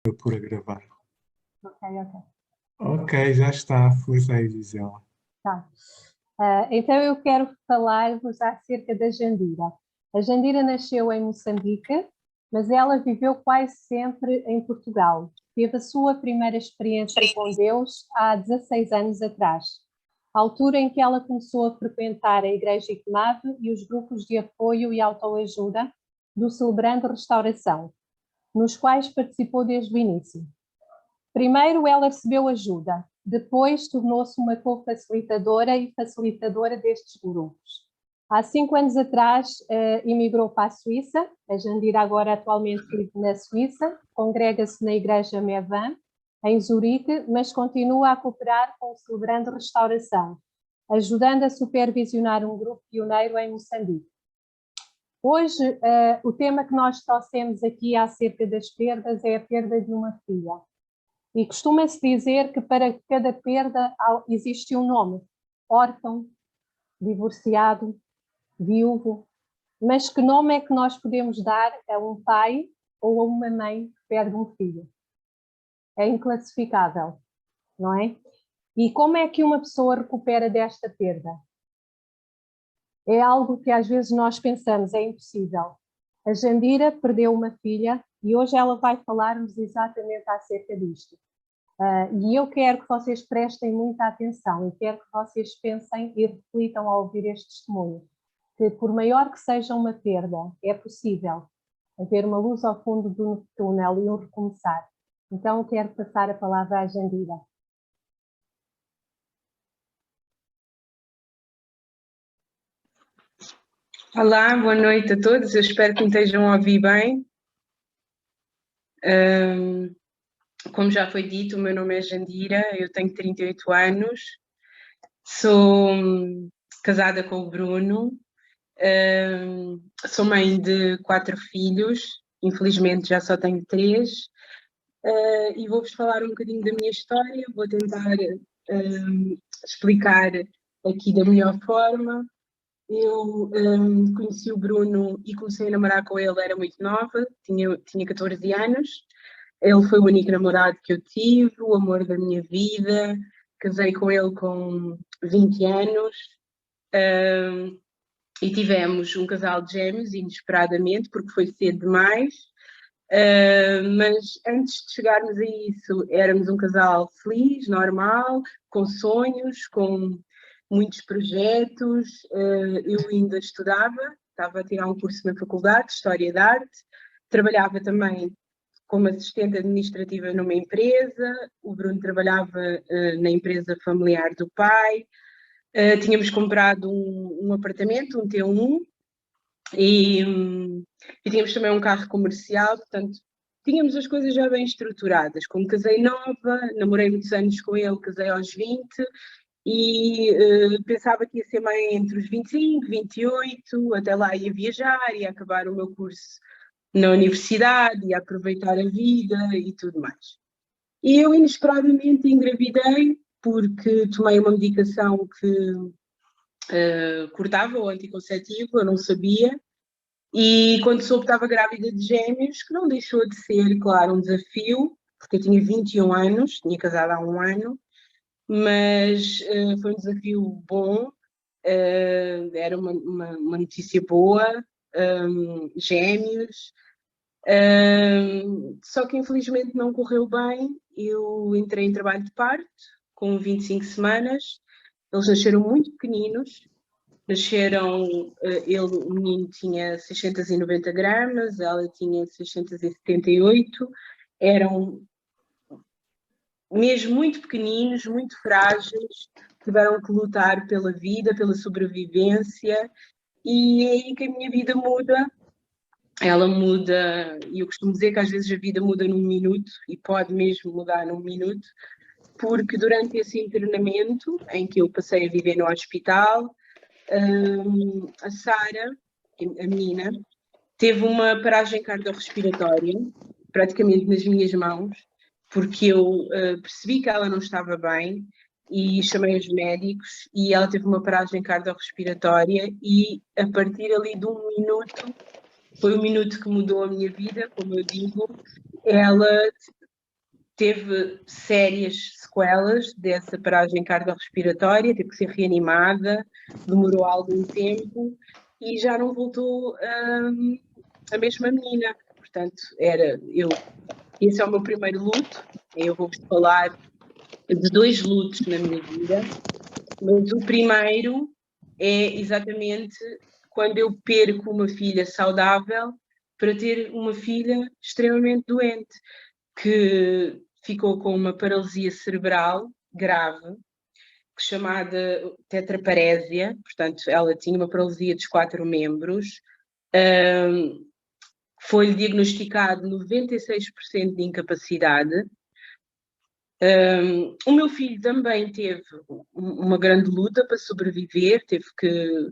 Eu por a gravar. Ok, ok. Ok, já está. Força aí, Gisela. Tá. Então eu quero falar-vos acerca da Jandira. A Jandira nasceu em Moçambique, mas ela viveu quase sempre em Portugal. Teve a sua primeira experiência com Deus há 16 anos atrás, a altura em que ela começou a frequentar a Igreja ICMAV e os grupos de apoio e autoajuda do Celebrando Restauração, nos quais participou desde o início. Primeiro ela recebeu ajuda, depois tornou-se uma co-facilitadora e facilitadora destes grupos. Há 5 anos atrás emigrou para a Suíça, a Jandira agora atualmente vive na Suíça, congrega-se na Igreja Mevan, em Zurique, mas continua a cooperar com o Celebrando Restauração, ajudando a supervisionar um grupo pioneiro em Moçambique. Hoje, o tema que nós trouxemos aqui acerca das perdas é a perda de uma filha. E costuma-se dizer que para cada perda existe um nome: órfão, divorciado, viúvo. Mas que nome é que nós podemos dar a um pai ou a uma mãe que perde um filho? É inclassificável, não é? E como é que uma pessoa recupera desta perda? É algo que às vezes nós pensamos, é impossível. A Jandira perdeu uma filha e hoje ela vai falar-nos exatamente acerca disto. E eu quero que vocês prestem muita atenção e quero que vocês pensem e reflitam ao ouvir este testemunho, que por maior que seja uma perda, é possível haver uma luz ao fundo do túnel e um recomeçar. Então quero passar a palavra à Jandira. Olá, boa noite a todos, eu espero que me estejam a ouvir bem. Como já foi dito, o meu nome é Jandira, eu tenho 38 anos, sou casada com o Bruno, sou mãe de 4 filhos, infelizmente já só tenho 3, e vou-vos falar um bocadinho da minha história, vou tentar explicar aqui da melhor forma. Eu conheci o Bruno e comecei a namorar com ele, era muito nova, tinha 14 anos. Ele foi o único namorado que eu tive, o amor da minha vida. Casei com ele com 20 anos e tivemos um casal de gêmeos, inesperadamente, porque foi cedo demais. Mas antes de chegarmos a isso, éramos um casal feliz, normal, com sonhos, com muitos projetos. Eu ainda estava a tirar um curso na faculdade de História da Arte, trabalhava também como assistente administrativa numa empresa, o Bruno trabalhava na empresa familiar do pai, tínhamos comprado um apartamento, um T1, e tínhamos também um carro comercial, portanto, tínhamos as coisas já bem estruturadas. Como casei nova, namorei muitos anos com ele, casei aos 20, e pensava que ia ser mãe entre os 25, 28, até lá ia viajar, ia acabar o meu curso na universidade, ia aproveitar a vida e tudo mais. E eu inesperadamente engravidei porque tomei uma medicação que cortava o anticonceptivo, eu não sabia, e quando soube que estava grávida de gêmeos, que não deixou de ser, claro, um desafio, porque eu tinha 21 anos, tinha casado há um ano, mas foi um desafio bom, era uma notícia boa, gêmeos, só que infelizmente não correu bem. Eu entrei em trabalho de parto com 25 semanas, eles nasceram muito pequeninos, o menino tinha 690 gramas, ela tinha 678, eram mesmo muito pequeninos, muito frágeis, tiveram que lutar pela vida, pela sobrevivência, e é aí que a minha vida muda. Ela muda, e eu costumo dizer que às vezes a vida muda num minuto, e pode mesmo mudar num minuto, porque durante esse internamento, em que eu passei a viver no hospital, a Sara, a menina, teve uma paragem cardiorrespiratória, praticamente nas minhas mãos, porque eu percebi que ela não estava bem e chamei os médicos e ela teve uma paragem cardiorrespiratória e a partir ali de um minuto, foi o minuto que mudou a minha vida, como eu digo, ela teve sérias sequelas dessa paragem cardiorrespiratória, teve que ser reanimada, demorou algum tempo e já não voltou a mesma menina. Portanto, esse é o meu primeiro luto. Eu vou-vos falar de 2 lutos na minha vida, mas o primeiro é exatamente quando eu perco uma filha saudável para ter uma filha extremamente doente, que ficou com uma paralisia cerebral grave, chamada tetraparésia. Portanto, ela tinha uma paralisia dos 4 membros, foi-lhe diagnosticado 96% de incapacidade. O meu filho também teve uma grande luta para sobreviver, teve que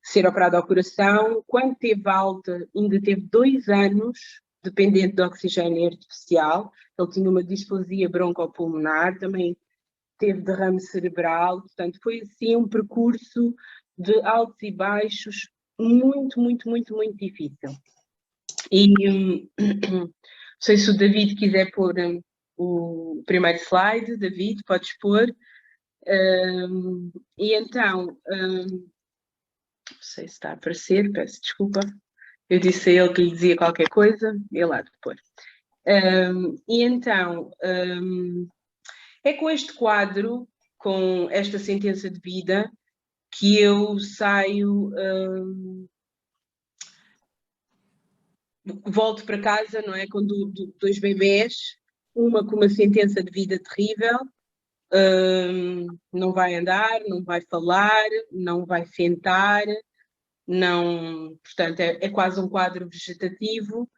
ser operado ao coração. Quando teve alta, ainda teve 2 anos dependente de oxigênio artificial. Ele tinha uma displasia broncopulmonar, também teve derrame cerebral. Portanto, foi assim um percurso de altos e baixos muito, muito, muito, muito difícil. E não sei se o David quiser pôr o primeiro slide. David, podes pôr. E então, não sei se está a aparecer, peço desculpa. Eu disse a ele que lhe dizia qualquer coisa, ele há de pôr. E então, é com este quadro, com esta sentença de vida, que eu saio, volto para casa, não é? Com 2 bebés, uma com uma sentença de vida terrível, não vai andar, não vai falar, não vai sentar, não, portanto, é quase um quadro vegetativo,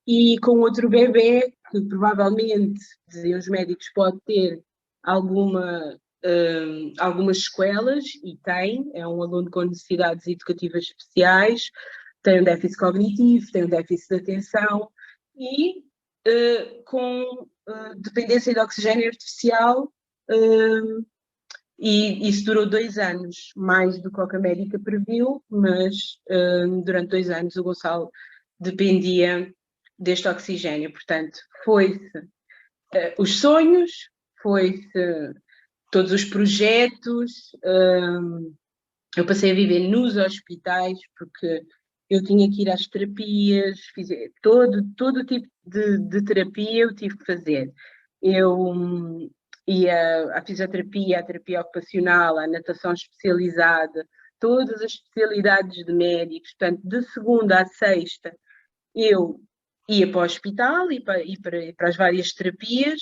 e com outro bebê que provavelmente, diziam os médicos, pode ter algumas sequelas, e tem, é um aluno com necessidades educativas especiais, tem um déficit cognitivo, tem um déficit de atenção e com dependência de oxigênio artificial, e isso durou 2 anos, mais do que a médica previu, mas durante 2 anos o Gonçalo dependia deste oxigênio. Portanto, foi-se os sonhos, foi-se todos os projetos. Eu passei a viver nos hospitais, porque eu tinha que ir às terapias, fiz todo tipo de terapia eu tive que fazer. Eu ia à fisioterapia, à terapia ocupacional, à natação especializada, todas as especialidades de médicos. Portanto, de segunda à sexta, eu ia para o hospital e para as várias terapias.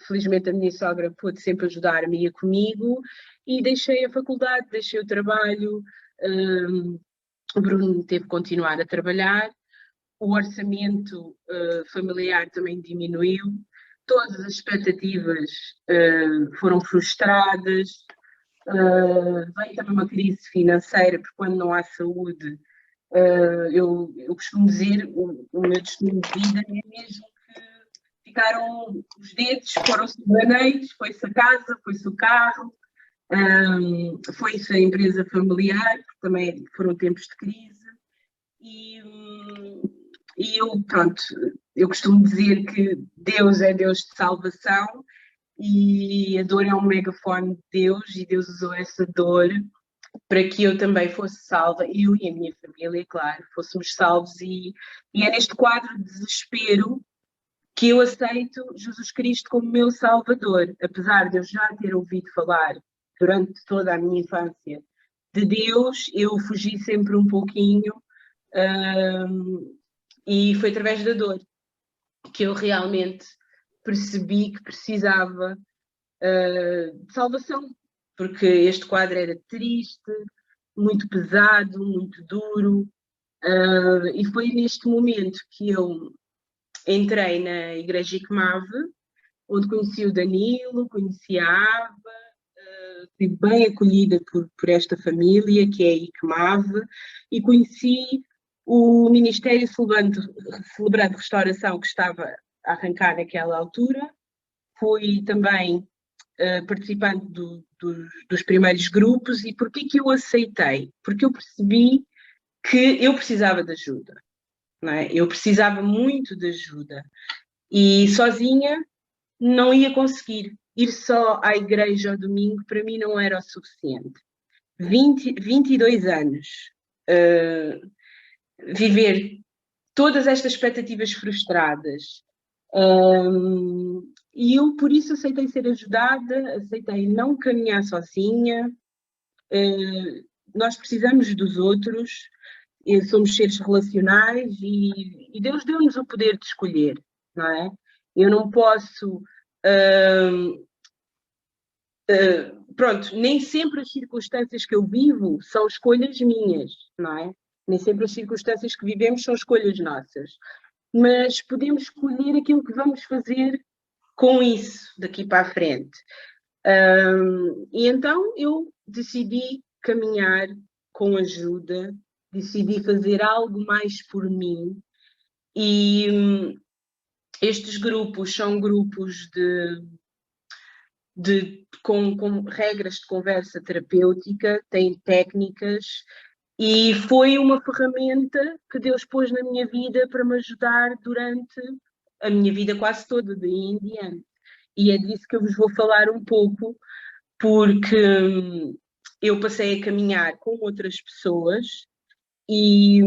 Felizmente a minha sogra pôde sempre ajudar-me e ia comigo, e deixei a faculdade, deixei o trabalho. O Bruno teve que continuar a trabalhar, o orçamento familiar também diminuiu, todas as expectativas foram frustradas, veio também uma crise financeira, porque quando não há saúde, eu costumo dizer, o meu destino de vida é mesmo que ficaram os dedos, foram-se os anéis, foi-se a casa, foi-se o carro, foi-se a empresa familiar, porque também foram tempos de crise, e eu, pronto, eu costumo dizer que Deus é Deus de salvação, e a dor é um megafone de Deus, e Deus usou essa dor para que eu também fosse salva, eu e a minha família, claro, fôssemos salvos, e é neste quadro de desespero que eu aceito Jesus Cristo como meu Salvador, apesar de eu já ter ouvido falar durante toda a minha infância de Deus, eu fugi sempre um pouquinho, e foi através da dor que eu realmente percebi que precisava de salvação, porque este quadro era triste, muito pesado, muito duro, e foi neste momento que eu entrei na Igreja ICMAV, onde conheci o Danilo, conheci a Ava, fui bem acolhida por esta família, que é a ICMAV, e conheci o Ministério Celebrante de Restauração, que estava a arrancar naquela altura. Fui também participante dos primeiros grupos. E porquê que eu aceitei? Porque eu percebi que eu precisava de ajuda, não é? Eu precisava muito de ajuda. E sozinha não ia conseguir. Ir só à igreja ao domingo, para mim, não era o suficiente. 22 anos, viver todas estas expectativas frustradas. E eu, por isso, aceitei ser ajudada, aceitei não caminhar sozinha. Nós precisamos dos outros, somos seres relacionais e Deus deu-nos o poder de escolher, não é? Eu não posso... pronto, nem sempre as circunstâncias que eu vivo são escolhas minhas, não é? Nem sempre as circunstâncias que vivemos são escolhas nossas. Mas podemos escolher aquilo que vamos fazer com isso daqui para a frente. E então eu decidi caminhar com ajuda, decidi fazer algo mais por mim. E estes grupos são grupos com regras de conversa terapêutica, têm técnicas, e foi uma ferramenta que Deus pôs na minha vida para me ajudar durante a minha vida quase toda, daí em diante. E é disso que eu vos vou falar um pouco, porque eu passei a caminhar com outras pessoas e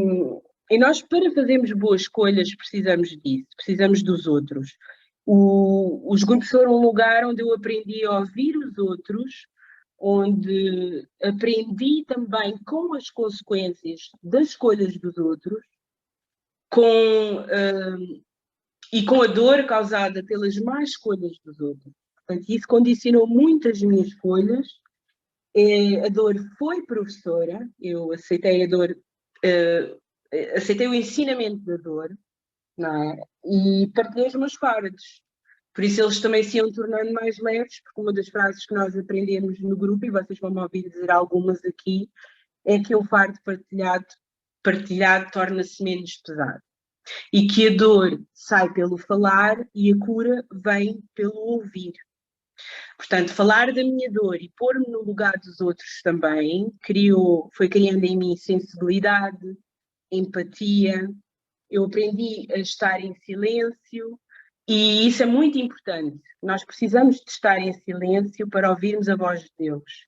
nós, para fazermos boas escolhas, precisamos disso, precisamos dos outros. Os grupos foram um lugar onde eu aprendi a ouvir os outros, onde aprendi também com as consequências das escolhas dos outros, e com a dor causada pelas más escolhas dos outros. Portanto, isso condicionou muito as minhas escolhas. A dor foi professora, eu aceitei a dor, aceitei o ensinamento da dor, não é? E partilhei os meus fardos. Por isso eles também se iam tornando mais leves, porque uma das frases que nós aprendemos no grupo, e vocês vão me ouvir dizer algumas aqui, é que o fardo partilhado torna-se menos pesado. E que a dor sai pelo falar e a cura vem pelo ouvir. Portanto, falar da minha dor e pôr-me no lugar dos outros também foi criando em mim sensibilidade, empatia. Eu aprendi a estar em silêncio e isso é muito importante. Nós precisamos de estar em silêncio para ouvirmos a voz de Deus.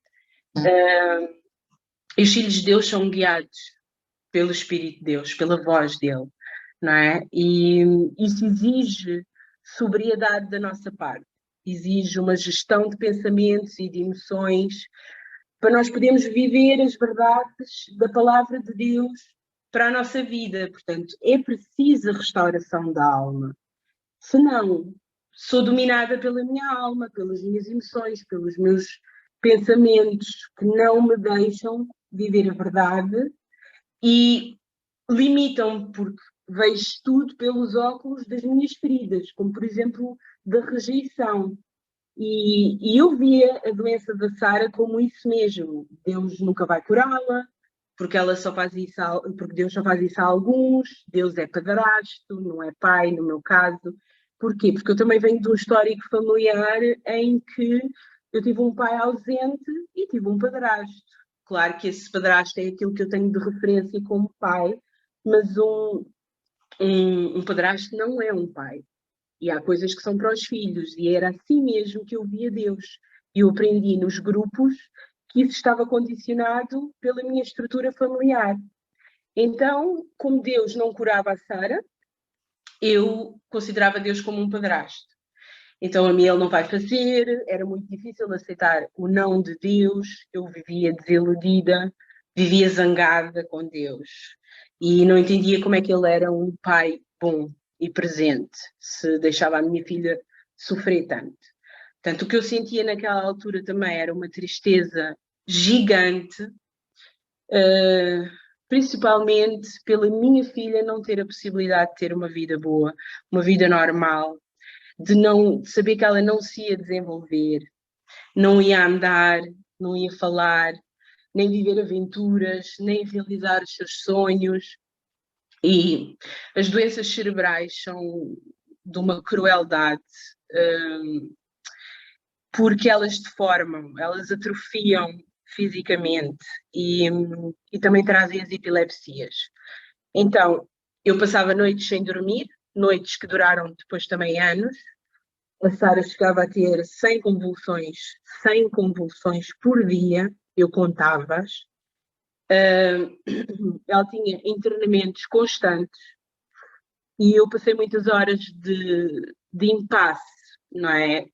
E os filhos de Deus são guiados pelo Espírito de Deus, pela voz dele, não é? E isso exige sobriedade da nossa parte. Exige uma gestão de pensamentos e de emoções para nós podermos viver as verdades da palavra de Deus para a nossa vida. Portanto, é preciso a restauração da alma. Senão, sou dominada pela minha alma, pelas minhas emoções, pelos meus pensamentos que não me deixam viver a verdade e limitam-me porque vejo tudo pelos óculos das minhas feridas, como por exemplo da rejeição. E eu via a doença da Sara como isso mesmo. Deus nunca vai curá-la, porque ela só faz isso porque Deus só faz isso a alguns. Deus é padrasto, não é pai, no meu caso. Porquê? Porque eu também venho de um histórico familiar em que eu tive um pai ausente e tive um padrasto. Claro que esse padrasto é aquilo que eu tenho de referência como pai, mas um padrasto não é um pai. E há coisas que são para os filhos, e era assim mesmo que eu via Deus. E eu aprendi nos grupos que isso estava condicionado pela minha estrutura familiar. Então, como Deus não curava a Sara, eu considerava Deus como um padrasto. Então, a mim ele não vai fazer, era muito difícil aceitar o não de Deus, eu vivia desiludida, vivia zangada com Deus. E não entendia como é que ele era um pai bom e presente, se deixava a minha filha sofrer tanto. Portanto, o que eu sentia naquela altura também era uma tristeza gigante, principalmente pela minha filha não ter a possibilidade de ter uma vida boa, uma vida normal, de saber que ela não se ia desenvolver, não ia andar, não ia falar, nem viver aventuras, nem realizar os seus sonhos. E as doenças cerebrais são de uma crueldade, porque elas deformam, elas atrofiam fisicamente e também trazem as epilepsias. Então, eu passava noites sem dormir, noites que duraram depois também anos. A Sara chegava a ter 100 convulsões por dia, eu contava-as. Ela tinha internamentos constantes e eu passei muitas horas de impasse, não é?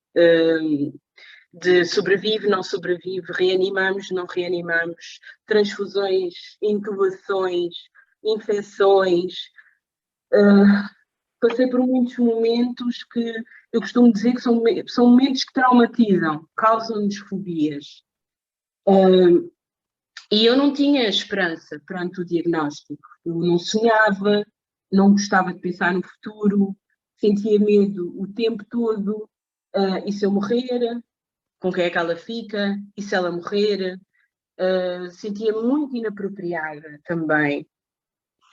De sobrevive, não sobrevive, reanimamos, não reanimamos, transfusões, intubações, infecções. Passei por muitos momentos que eu costumo dizer que são momentos que traumatizam, causam-nos fobias. E eu não tinha esperança perante o diagnóstico. Eu não sonhava, não gostava de pensar no futuro, sentia medo o tempo todo. E se eu morrer? Com quem é que ela fica? E se ela morrer? Sentia-me muito inapropriada também,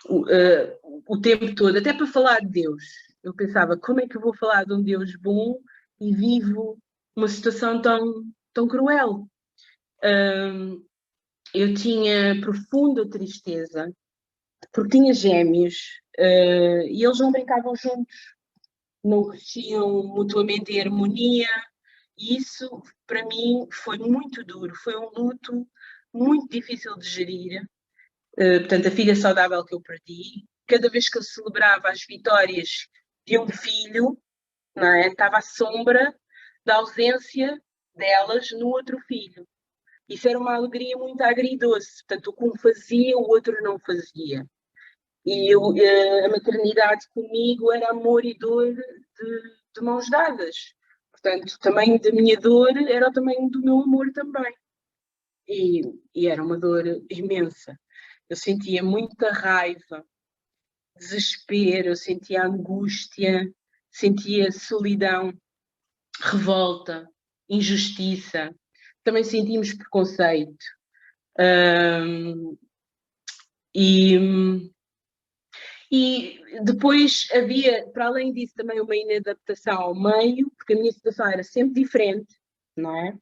o tempo todo, até para falar de Deus. Eu pensava, como é que eu vou falar de um Deus bom e vivo uma situação tão cruel? Eu tinha profunda tristeza, porque tinha gêmeos, e eles não brincavam juntos, não cresciam mutuamente em harmonia, e isso, para mim, foi muito duro, foi um luto muito difícil de gerir. Portanto, a filha saudável que eu perdi, cada vez que eu celebrava as vitórias de um filho, não é, estava à sombra da ausência delas no outro filho. Isso era uma alegria muito agridoce, portanto, um fazia, o outro não fazia. E a maternidade comigo era amor e dor de mãos dadas. Portanto, o tamanho da minha dor era o tamanho do meu amor também. E era uma dor imensa. Eu sentia muita raiva, desespero, eu sentia angústia, sentia solidão, revolta, injustiça. Também sentimos preconceito. E depois havia, para além disso, também uma inadaptação ao meio, porque a minha situação era sempre diferente, não é?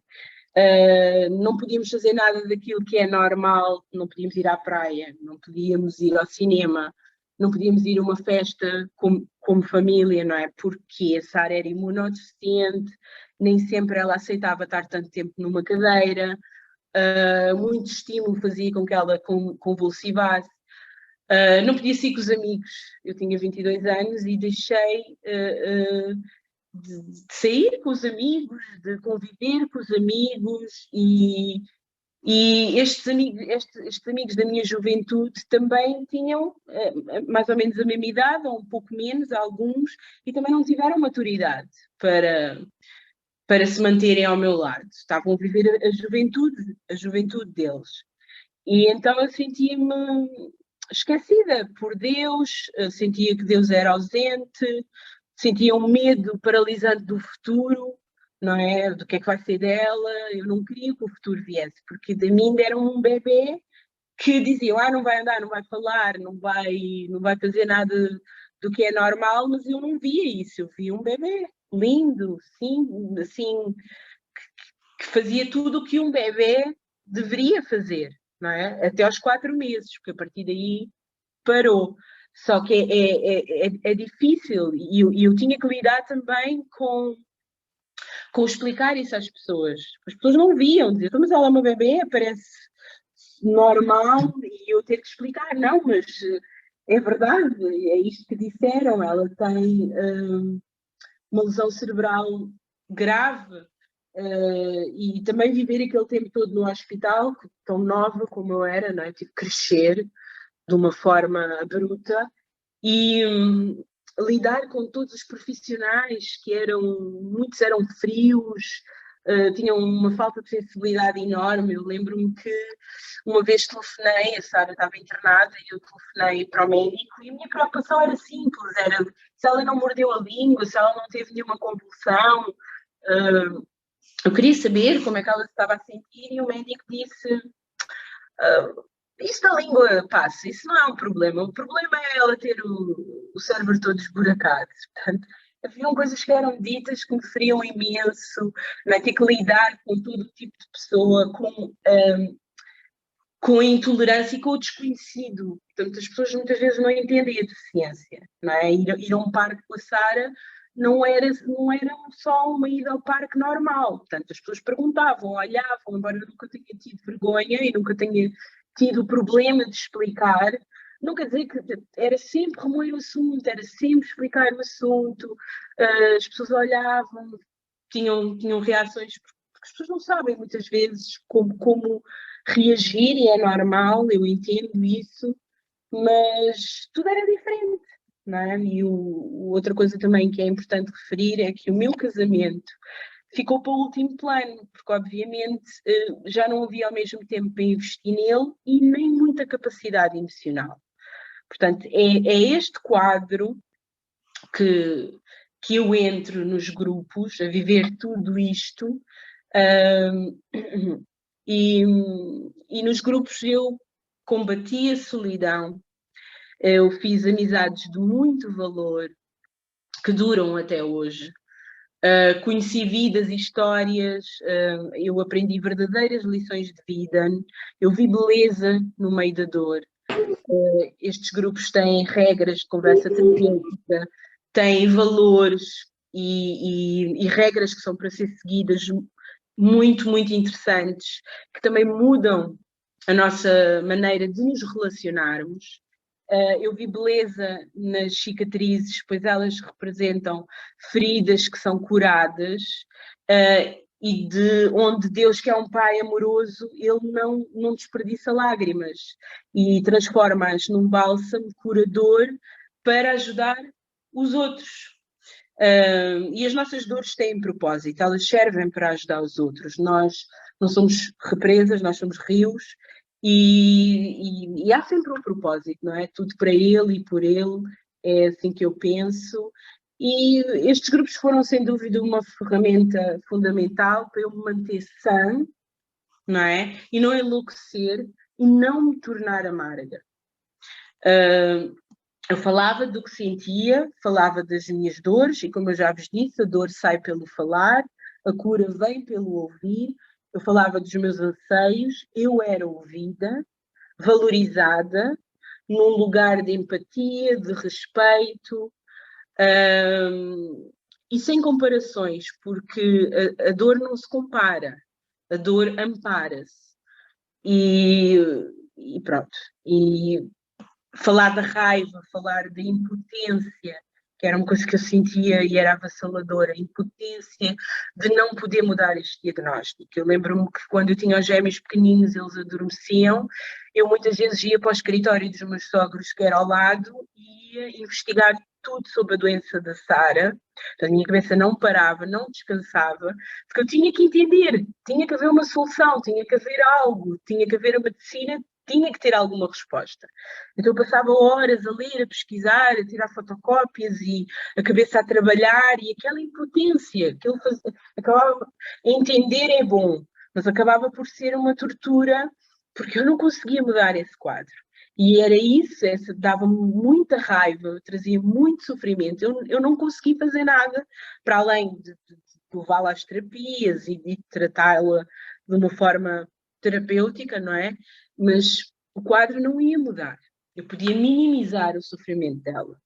Não podíamos fazer nada daquilo que é normal, não podíamos ir à praia, não podíamos ir ao cinema, não podíamos ir a uma festa como família, não é? Porque a Sara era imunodeficiente, nem sempre ela aceitava estar tanto tempo numa cadeira, muito estímulo fazia com que ela convulsivasse. Não podia sair com os amigos, eu tinha 22 anos e deixei de sair com os amigos, de conviver com os amigos e estes amigos da minha juventude também tinham mais ou menos a mesma idade, ou um pouco menos, alguns, e também não tiveram maturidade para se manterem ao meu lado. Estavam a viver a juventude deles. E então eu sentia-me esquecida por Deus, sentia que Deus era ausente, sentia um medo paralisante do futuro, não é? Do que é que vai ser dela. Eu não queria que o futuro viesse, porque de mim deram um bebê que diziam, não vai andar, não vai falar, não vai fazer nada do que é normal, mas eu não via isso, eu via um bebê lindo, sim, assim, que fazia tudo o que um bebê deveria fazer, não é? Até aos 4 meses, porque a partir daí parou. Só que é difícil e eu tinha que lidar também com explicar isso às pessoas. As pessoas não viam, diziam, mas ela é uma bebê, parece normal, e eu ter que explicar, não, mas é verdade, é isto que disseram, ela tem uma lesão cerebral grave, e também viver aquele tempo todo no hospital, tão nova como eu era, não é? Tive que crescer de uma forma bruta e lidar com todos os profissionais que muitos eram frios, tinham uma falta de sensibilidade enorme. Eu lembro-me que uma vez telefonei, a Sara estava internada e eu telefonei para o médico e a minha preocupação era simples, era se ela não mordeu a língua, se ela não teve nenhuma convulsão. Eu queria saber como é que ela se estava a sentir e o médico disse isso da língua passa, isso não é um problema. O problema é ela ter o cérebro todo esburacado. Portanto, haviam coisas que eram ditas que me feriam imenso, não é? Ter que lidar com todo tipo de pessoa, com a intolerância e com o desconhecido. Portanto, as pessoas muitas vezes não entendem a deficiência, não é? Ir a um parque com a Sara não era só uma ida ao parque normal. Portanto, as pessoas perguntavam, olhavam, embora eu nunca tenha tido vergonha e nunca tenha tido o problema de explicar, não quer dizer que era sempre remoer o assunto, era sempre explicar o assunto, as pessoas olhavam, tinham reações, porque as pessoas não sabem muitas vezes como reagir, e é normal, eu entendo isso, mas tudo era diferente, não é? E outra coisa também que é importante referir é que o meu casamento ficou para o último plano, porque obviamente já não havia ao mesmo tempo para investir nele e nem muita capacidade emocional. Portanto, é este quadro que eu entro nos grupos, a viver tudo isto, e nos grupos eu combati a solidão, eu fiz amizades de muito valor, que duram até hoje. Conheci vidas e histórias, eu aprendi verdadeiras lições de vida, eu vi beleza no meio da dor. Estes grupos têm regras de conversa terapêutica, têm valores e regras que são para ser seguidas muito, muito interessantes, que também mudam a nossa maneira de nos relacionarmos. Eu vi beleza nas cicatrizes, pois elas representam feridas que são curadas, e de onde Deus, que é um Pai amoroso, Ele não desperdiça lágrimas e transforma-as num bálsamo curador para ajudar os outros. E as nossas dores têm propósito, elas servem para ajudar os outros. Nós não somos represas, nós somos rios, e há sempre um propósito, não é? Tudo para ele e por ele, é assim que eu penso. E estes grupos foram, sem dúvida, uma ferramenta fundamental para eu me manter sã, não é? E não enlouquecer e não me tornar amarga. Eu falava do que sentia, falava das minhas dores, e como eu já vos disse, a dor sai pelo falar, a cura vem pelo ouvir. Eu falava dos meus anseios, eu era ouvida, valorizada, num lugar de empatia, de respeito, e sem comparações, porque a dor não se compara, a dor ampara-se. E pronto. E falar da raiva, falar da impotência, que era uma coisa que eu sentia e era avassaladora, a impotência de não poder mudar este diagnóstico. Eu lembro-me que quando eu tinha os gêmeos pequeninos, eles adormeciam, eu muitas vezes ia para o escritório dos meus sogros, que era ao lado, e ia investigar tudo sobre a doença da Sara. A minha cabeça não parava, não descansava, porque eu tinha que entender, tinha que haver uma solução, tinha que haver algo, tinha que haver a medicina, tinha que ter alguma resposta. Então eu passava horas a ler, a pesquisar, a tirar fotocópias e a cabeça a trabalhar, e aquela impotência que ele fazia, acabava a entender é bom, mas acabava por ser uma tortura, porque eu não conseguia mudar esse quadro. E era isso, dava-me muita raiva, trazia muito sofrimento. Eu não consegui fazer nada para além de levá-la às terapias e de tratá-la de uma forma terapêutica, não é? Mas o quadro não ia mudar. Eu podia minimizar o sofrimento dela.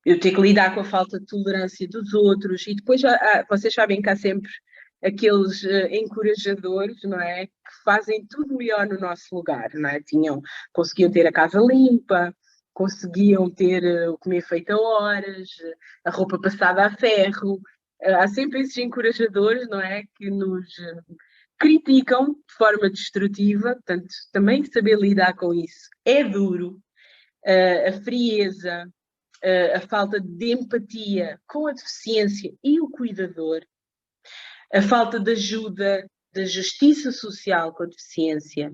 Eu ter que lidar com a falta de tolerância dos outros, e depois vocês sabem que há sempre aqueles encorajadores, não é? Que fazem tudo melhor no nosso lugar, não é? Conseguiam ter a casa limpa, conseguiam ter o comer feito a horas, a roupa passada a ferro. Há sempre esses encorajadores, não é? Que nos criticam de forma destrutiva, portanto, também saber lidar com isso é duro. A frieza, a falta de empatia com a deficiência e o cuidador, a falta de ajuda, da justiça social com a deficiência.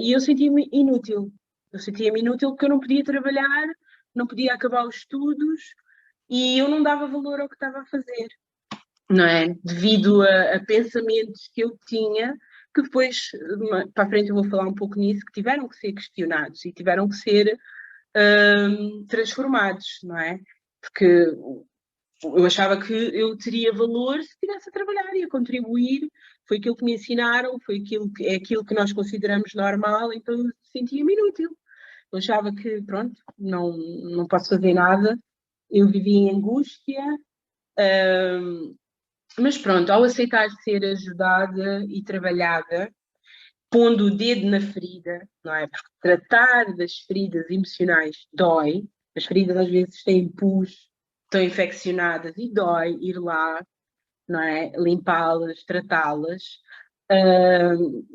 E eu sentia-me inútil. Eu sentia-me inútil porque eu não podia trabalhar, não podia acabar os estudos e eu não dava valor ao que estava a fazer, não é? Devido a pensamentos que eu tinha, que depois, para a frente eu vou falar um pouco nisso, que tiveram que ser questionados e tiveram que ser transformados, não é? Porque eu achava que eu teria valor se estivesse a trabalhar e a contribuir. Foi aquilo que me ensinaram, é aquilo que nós consideramos normal, então eu sentia-me inútil. Eu achava que, pronto, não posso fazer nada. Eu vivia em angústia, mas pronto, ao aceitar ser ajudada e trabalhada, pondo o dedo na ferida, não é? Porque tratar das feridas emocionais dói. As feridas às vezes têm pus, estão infeccionadas e dói ir lá, não é? Limpá-las, tratá-las.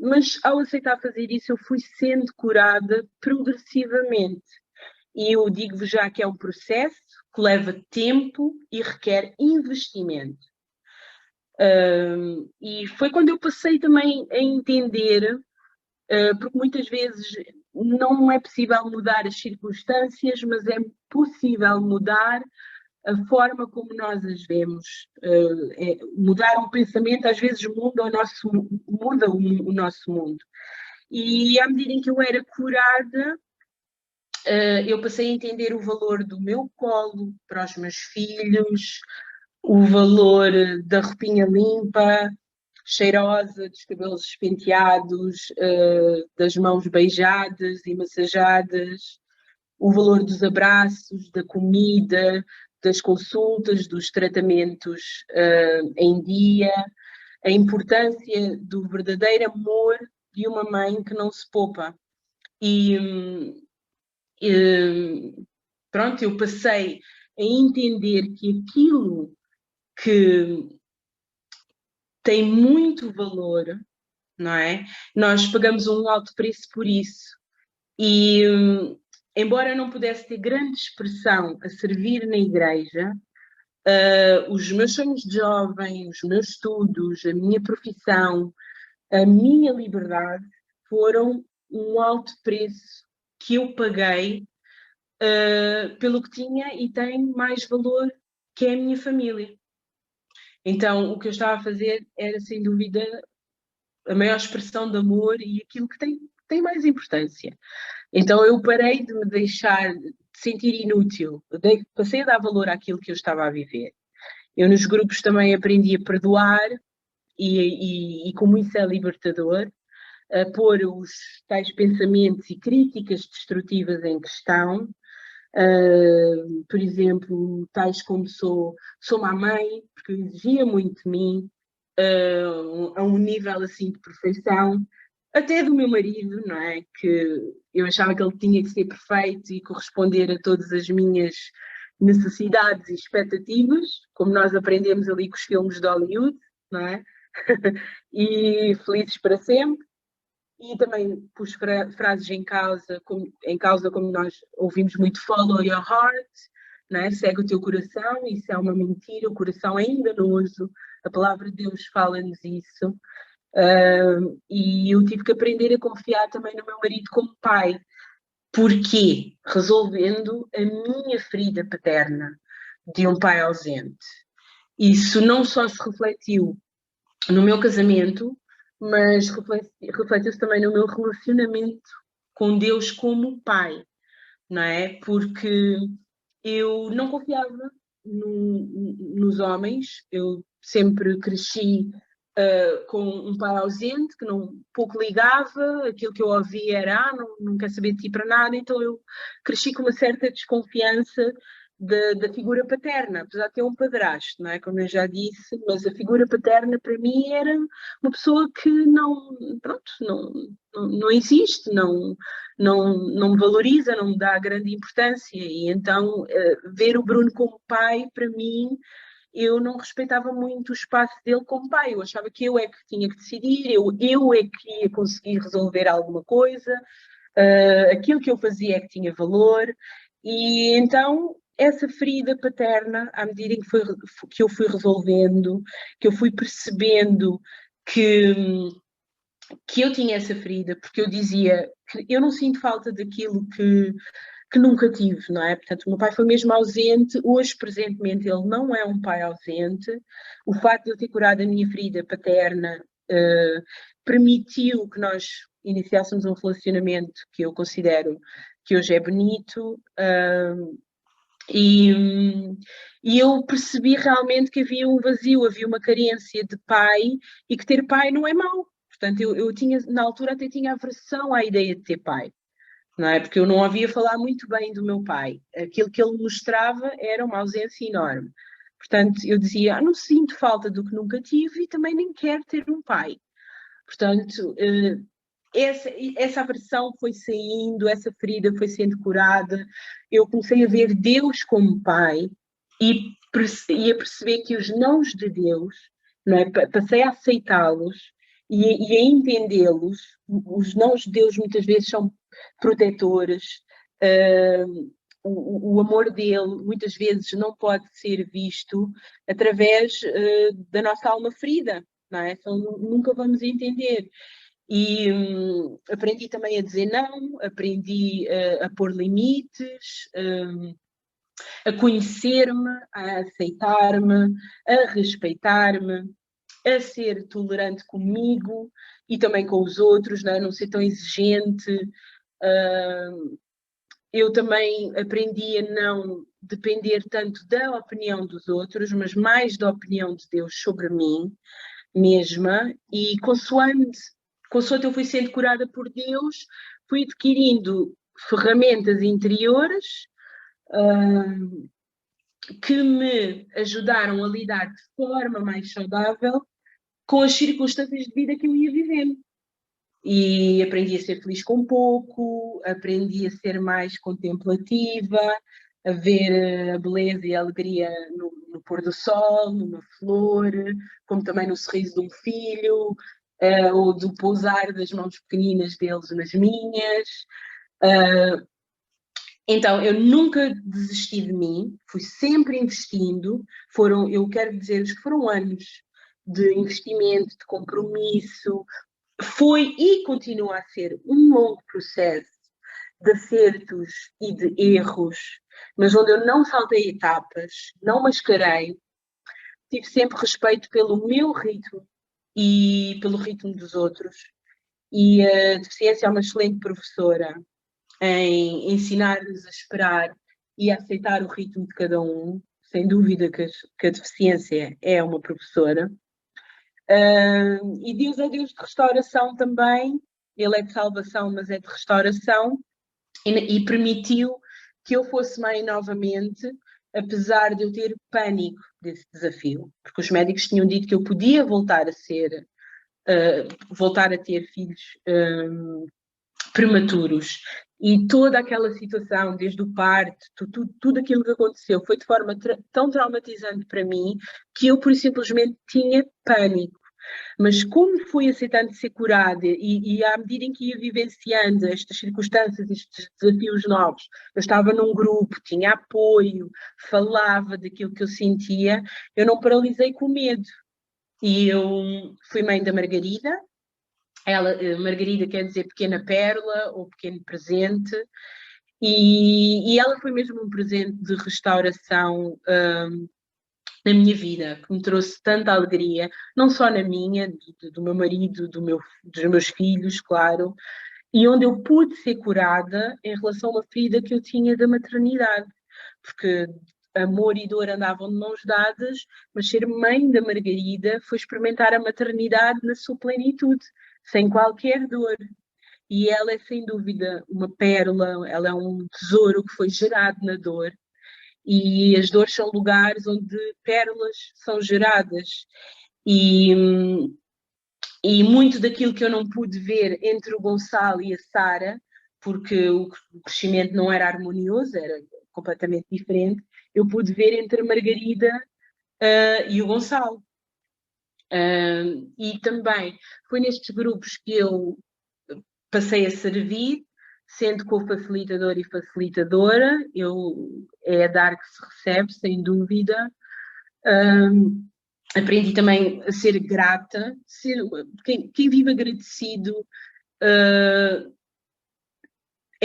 Mas ao aceitar fazer isso, eu fui sendo curada progressivamente. E eu digo-vos já que é um processo que leva tempo e requer investimento. E foi quando eu passei também a entender, porque muitas vezes não é possível mudar as circunstâncias, mas é possível mudar a forma como nós as vemos. Mudar um pensamento às vezes muda o nosso mundo. E à medida em que eu era curada, eu passei a entender o valor do meu colo para os meus filhos, o valor da roupinha limpa, cheirosa, dos cabelos penteados, das mãos beijadas e massajadas, o valor dos abraços, da comida, das consultas, dos tratamentos em dia, a importância do verdadeiro amor de uma mãe que não se poupa. Pronto, eu passei a entender que aquilo que tem muito valor, não é? Nós pagamos um alto preço por isso. E, embora eu não pudesse ter grande expressão a servir na igreja, os meus sonhos de jovem, os meus estudos, a minha profissão, a minha liberdade foram um alto preço que eu paguei pelo que tinha e tem mais valor, que é a minha família. Então, o que eu estava a fazer era, sem dúvida, a maior expressão de amor e aquilo que tem mais importância. Então, eu parei de me deixar de sentir inútil, passei a dar valor àquilo que eu estava a viver. Eu nos grupos também aprendi a perdoar e como isso é libertador, a pôr os tais pensamentos e críticas destrutivas em questão. Por exemplo, tais como sou má mãe, porque eu exigia muito de mim, a um nível assim de perfeição, até do meu marido, não é? Que eu achava que ele tinha que ser perfeito e corresponder a todas as minhas necessidades e expectativas, como nós aprendemos ali com os filmes de Hollywood, não é? E felizes para sempre. E também pus frases em causa como nós ouvimos muito, follow your heart, né? Segue o teu coração, isso é uma mentira, o coração é enganoso, a palavra de Deus fala-nos isso. E eu tive que aprender a confiar também no meu marido como pai. Porquê? Resolvendo a minha ferida paterna de um pai ausente. Isso não só se refletiu no meu casamento, mas refletiu-se também no meu relacionamento com Deus como pai, não é? Porque eu não confiava nos homens, eu sempre cresci com um pai ausente, que pouco ligava, aquilo que eu ouvia era, não quer saber de ti para nada, então eu cresci com uma certa desconfiança da figura paterna, apesar de ter um padrasto, não é? Como eu já disse, mas a figura paterna para mim era uma pessoa que não existe, não me valoriza, não me dá grande importância, e então ver o Bruno como pai, para mim, eu não respeitava muito o espaço dele como pai, eu achava que eu é que tinha que decidir, eu é que ia conseguir resolver alguma coisa, aquilo que eu fazia é que tinha valor, e então essa ferida paterna, à medida em que eu fui resolvendo, que eu fui percebendo que eu tinha essa ferida, porque eu dizia que eu não sinto falta daquilo que nunca tive, não é? Portanto, o meu pai foi mesmo ausente, hoje, presentemente, ele não é um pai ausente. O facto de eu ter curado a minha ferida paterna permitiu que nós iniciássemos um relacionamento que eu considero que hoje é bonito, E eu percebi realmente que havia um vazio, havia uma carência de pai e que ter pai não é mau. Portanto, eu tinha, na altura até tinha aversão à ideia de ter pai, não é? Porque eu não ouvia falar muito bem do meu pai. Aquilo que ele mostrava era uma ausência enorme. Portanto, eu dizia, não sinto falta do que nunca tive e também nem quero ter um pai. Portanto, essa aversão foi saindo, essa ferida foi sendo curada. Eu comecei a ver Deus como pai e a perceber que os nãos de Deus, não é? Passei a aceitá-los e a entendê-los. Os nãos de Deus muitas vezes são protetores. O amor dele muitas vezes não pode ser visto através da nossa alma ferida, não é? Então, nunca vamos entender. E aprendi também a dizer não, aprendi a pôr limites, a conhecer-me, a aceitar-me, a respeitar-me, a ser tolerante comigo e também com os outros, não ser tão exigente. Eu também aprendi a não depender tanto da opinião dos outros, mas mais da opinião de Deus sobre mim mesma, e consoante eu fui sendo curada por Deus, fui adquirindo ferramentas interiores que me ajudaram a lidar de forma mais saudável com as circunstâncias de vida que eu ia vivendo. E aprendi a ser feliz com pouco, aprendi a ser mais contemplativa, a ver a beleza e a alegria no pôr do sol, numa flor, como também no sorriso de um filho, ou do pousar das mãos pequeninas deles nas minhas. Então, eu nunca desisti de mim, fui sempre investindo. Eu quero dizer-vos que foram anos de investimento, de compromisso. Foi e continua a ser um longo processo de acertos e de erros, mas onde eu não saltei etapas, não mascarei, tive sempre respeito pelo meu ritmo e pelo ritmo dos outros. E a deficiência é uma excelente professora em ensinar-nos a esperar e a aceitar o ritmo de cada um. Sem dúvida que a deficiência é uma professora. E Deus é Deus de restauração também. Ele é de salvação, mas é de restauração. E permitiu que eu fosse mãe novamente, apesar de eu ter pânico desse desafio, porque os médicos tinham dito que eu podia voltar a ter filhos prematuros. E toda aquela situação, desde o parto, tudo aquilo que aconteceu, foi de forma tão traumatizante para mim que eu, por simplesmente, tinha pânico. Mas como fui aceitando ser curada e à medida em que ia vivenciando estas circunstâncias, estes desafios novos, eu estava num grupo, tinha apoio, falava daquilo que eu sentia, eu não paralisei com medo. E eu fui mãe da Margarida. Margarida quer dizer pequena pérola ou pequeno presente. E ela foi mesmo um presente de restauração na minha vida, que me trouxe tanta alegria, não só na minha, do meu marido, dos meus filhos, claro, e onde eu pude ser curada em relação a uma ferida que eu tinha da maternidade, porque amor e dor andavam de mãos dadas, mas ser mãe da Margarida foi experimentar a maternidade na sua plenitude, sem qualquer dor. E ela é sem dúvida uma pérola, ela é um tesouro que foi gerado na dor. E as dores são lugares onde pérolas são geradas. E muito daquilo que eu não pude ver entre o Gonçalo e a Sara, porque o crescimento não era harmonioso, era completamente diferente, eu pude ver entre a Margarida e o Gonçalo. E também foi nestes grupos que eu passei a servir, sendo co-facilitador e facilitadora. É a dar que se recebe, sem dúvida. Aprendi também a ser grata. Quem vive agradecido é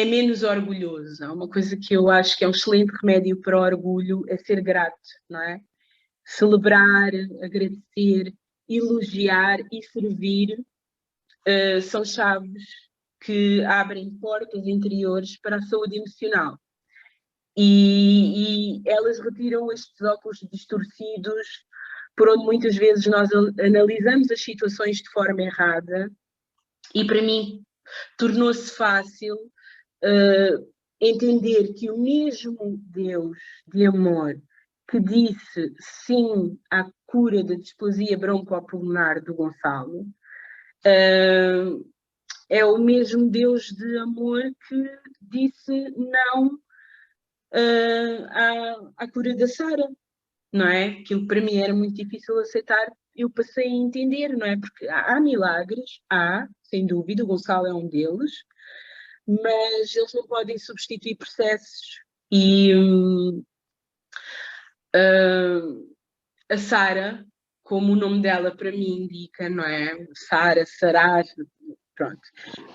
menos orgulhoso. É uma coisa que eu acho que é um excelente remédio para o orgulho, é ser grato, não é? Celebrar, agradecer, elogiar e servir são chaves que abrem portas interiores para a saúde emocional. e elas retiram estes óculos distorcidos, por onde muitas vezes nós analisamos as situações de forma errada, e para mim tornou-se fácil entender que o mesmo Deus de amor que disse sim à cura da displasia broncopulmonar do Gonçalo, é o mesmo Deus de amor que disse não à cura da Sara, não é? Aquilo para mim era muito difícil aceitar, eu passei a entender, não é? Porque há milagres, sem dúvida, o Gonçalo é um deles, mas eles não podem substituir processos. E a Sara, como o nome dela para mim indica, não é? Sara, Sarar, pronto.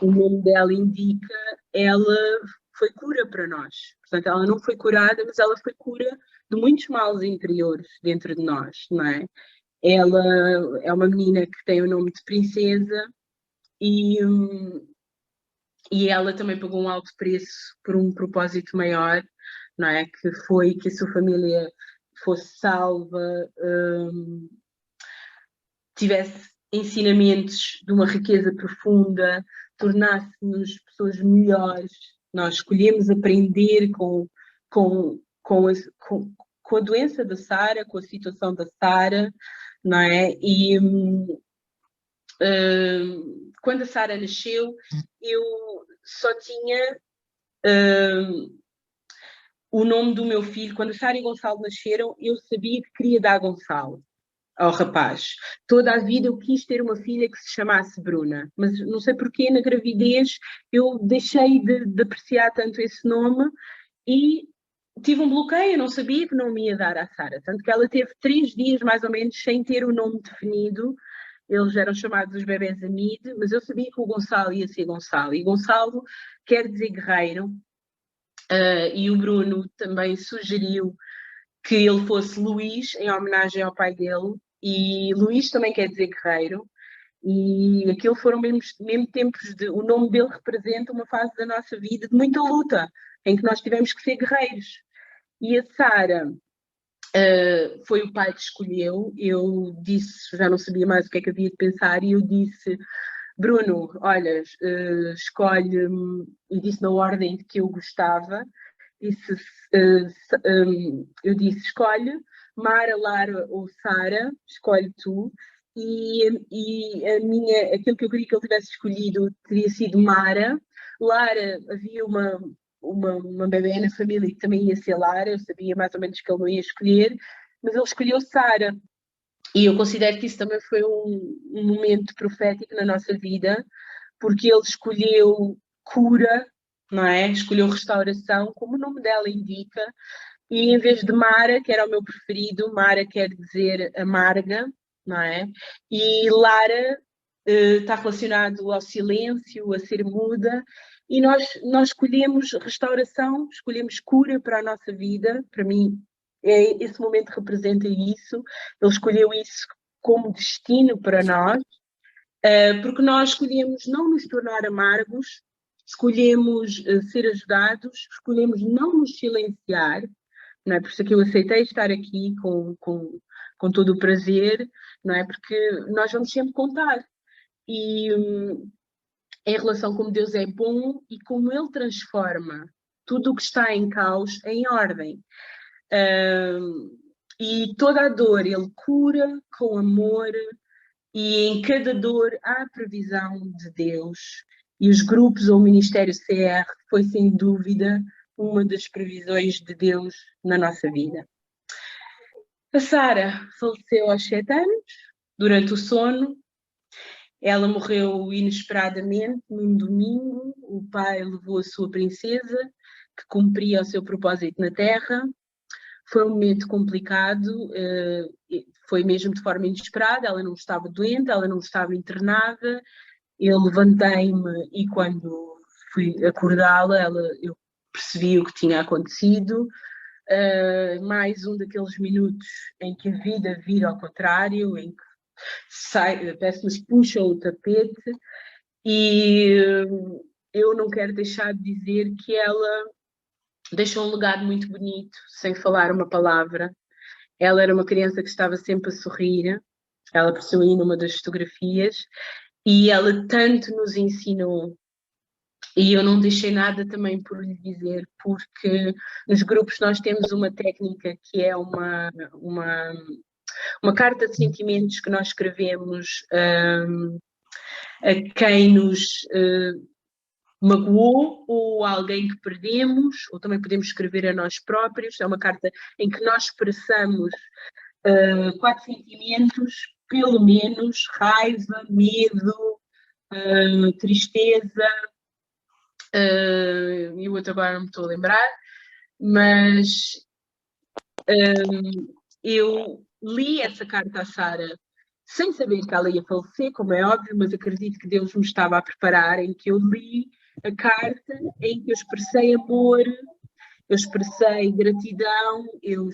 O nome dela indica, ela foi cura para nós. Portanto, ela não foi curada, mas ela foi cura de muitos males interiores dentro de nós, não é? Ela é uma menina que tem o nome de princesa e ela também pagou um alto preço por um propósito maior, não é? Que foi que a sua família fosse salva, tivesse ensinamentos de uma riqueza profunda, tornasse-nos pessoas melhores. Nós escolhemos aprender com a doença da Sara, com a situação da Sara, não é? E quando a Sara nasceu, eu só tinha o nome do meu filho. Quando a Sara e o Gonçalo nasceram, eu sabia que queria dar Gonçalo ao rapaz. Toda a vida eu quis ter uma filha que se chamasse Bruna, mas não sei porquê, na gravidez eu deixei de apreciar tanto esse nome e tive um bloqueio, eu não sabia que não me ia dar à Sara, tanto que ela teve 3 dias mais ou menos sem ter o nome definido. Eles eram chamados os bebés Amid, mas eu sabia que o Gonçalo ia ser Gonçalo, e Gonçalo quer dizer guerreiro, e o Bruno também sugeriu que ele fosse Luís, em homenagem ao pai dele, e Luís também quer dizer guerreiro, e aquilo foram mesmo tempos de... O nome dele representa uma fase da nossa vida de muita luta, em que nós tivemos que ser guerreiros. E a Sara foi o pai que escolheu. Eu disse, já não sabia mais o que é que havia de pensar, e eu disse: Bruno, olha, escolhe-me, e disse na ordem de que eu gostava. Disse, eu disse: escolhe Mara, Lara ou Sara, escolhe tu. E aquilo que eu queria que ele tivesse escolhido teria sido Mara. Lara, havia uma bebé na família que também ia ser Lara, eu sabia mais ou menos que ele não ia escolher, mas ele escolheu Sara. E eu considero que isso também foi um momento profético na nossa vida, porque ele escolheu cura, não é? Escolheu restauração, como o nome dela indica, e em vez de Mara, que era o meu preferido, Mara quer dizer amarga, não é? E Lara está relacionado ao silêncio, a ser muda, e nós escolhemos restauração, escolhemos cura para a nossa vida. Para mim, esse momento representa isso. Ele escolheu isso como destino para nós, porque nós escolhemos não nos tornar amargos, escolhemos ser ajudados, escolhemos não nos silenciar, não é? Por isso é que eu aceitei estar aqui com todo o prazer, não é? Porque nós vamos sempre contar. E em relação a como Deus é bom e como Ele transforma tudo o que está em caos em ordem. E toda a dor Ele cura com amor, e em cada dor há previsão de Deus. E os grupos ou o Ministério CR foi, sem dúvida, uma das previsões de Deus na nossa vida. A Sara faleceu aos 7 anos, durante o sono. Ela morreu inesperadamente num domingo. O pai levou a sua princesa, que cumpria o seu propósito na Terra. Foi um momento complicado, foi mesmo de forma inesperada. Ela não estava doente, ela não estava internada. Eu levantei-me e quando fui acordá-la, eu percebi o que tinha acontecido. Mais um daqueles minutos em que a vida vira ao contrário, em que parece que nos puxam o tapete, e eu não quero deixar de dizer que ela deixou um legado muito bonito, sem falar uma palavra. Ela era uma criança que estava sempre a sorrir, ela apareceu aí numa das fotografias, e ela tanto nos ensinou. E eu não deixei nada também por lhe dizer, porque nos grupos nós temos uma técnica que é uma carta de sentimentos que nós escrevemos a quem nos magoou ou a alguém que perdemos, ou também podemos escrever a nós próprios. É uma carta em que nós expressamos 4 sentimentos, pelo menos: raiva, medo, tristeza, e o outro agora não me estou a lembrar, mas eu li essa carta à Sara sem saber que ela ia falecer, como é óbvio, mas acredito que Deus me estava a preparar, em que eu li a carta, em que eu expressei amor, eu expressei gratidão, eu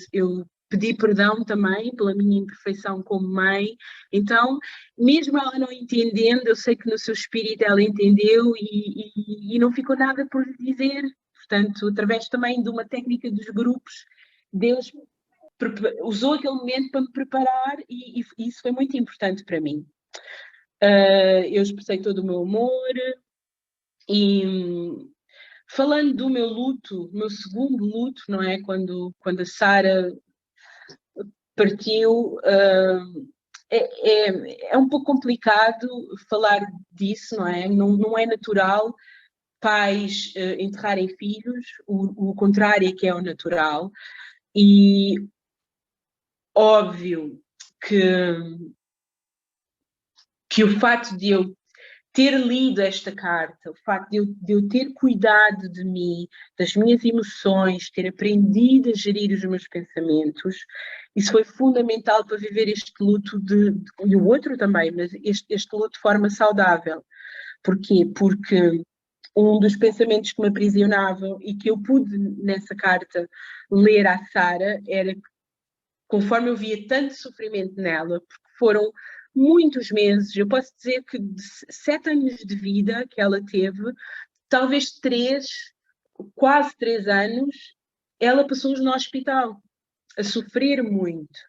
pedi perdão também pela minha imperfeição como mãe. Então, mesmo ela não entendendo, eu sei que no seu espírito ela entendeu e não ficou nada por lhe dizer. Portanto, através também de uma técnica dos grupos, Deus usou aquele momento para me preparar e isso foi muito importante para mim. Eu expressei todo o meu amor e falando do meu luto, meu segundo luto, não é? Quando a Sara partiu, é um pouco complicado falar disso, não é? Não é natural pais enterrarem filhos, o contrário é que é o natural. E óbvio que o facto de eu ter lido esta carta, o facto de eu ter cuidado de mim, das minhas emoções, ter aprendido a gerir os meus pensamentos, isso foi fundamental para viver este luto e o outro também, mas este luto de forma saudável. Porquê? Porque um dos pensamentos que me aprisionavam e que eu pude nessa carta ler à Sara era que, conforme eu via tanto sofrimento nela, porque foram muitos meses, eu posso dizer que de 7 anos de vida que ela teve, talvez 3, quase 3 anos, ela passou-os no hospital, a sofrer muito.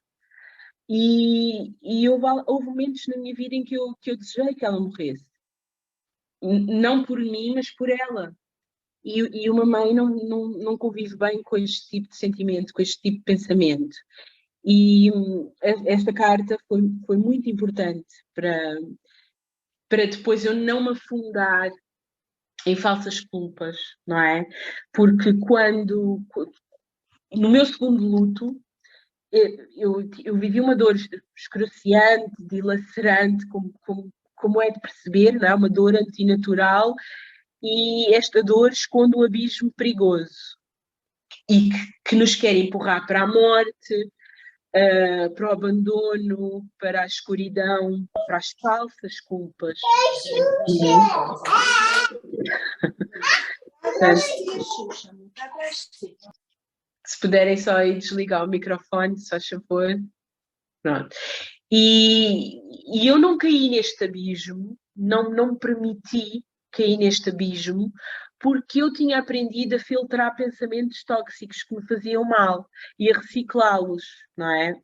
E houve momentos na minha vida em que eu desejei que ela morresse. Não por mim, mas por ela. E uma mãe não convive bem com este tipo de sentimento, com este tipo de pensamento. E esta carta foi muito importante para depois eu não me afundar em falsas culpas, não é? Porque no meu segundo luto, eu vivi uma dor excruciante, dilacerante, como é de perceber, não é? Uma dor antinatural, e esta dor esconde um abismo perigoso e que nos quer empurrar para a morte, para o abandono, para a escuridão, para as falsas culpas. Se puderem só aí desligar o microfone, se faz favor. Pronto. E eu não caí neste abismo, não me permiti cair neste abismo, porque eu tinha aprendido a filtrar pensamentos tóxicos que me faziam mal e a reciclá-los, não é?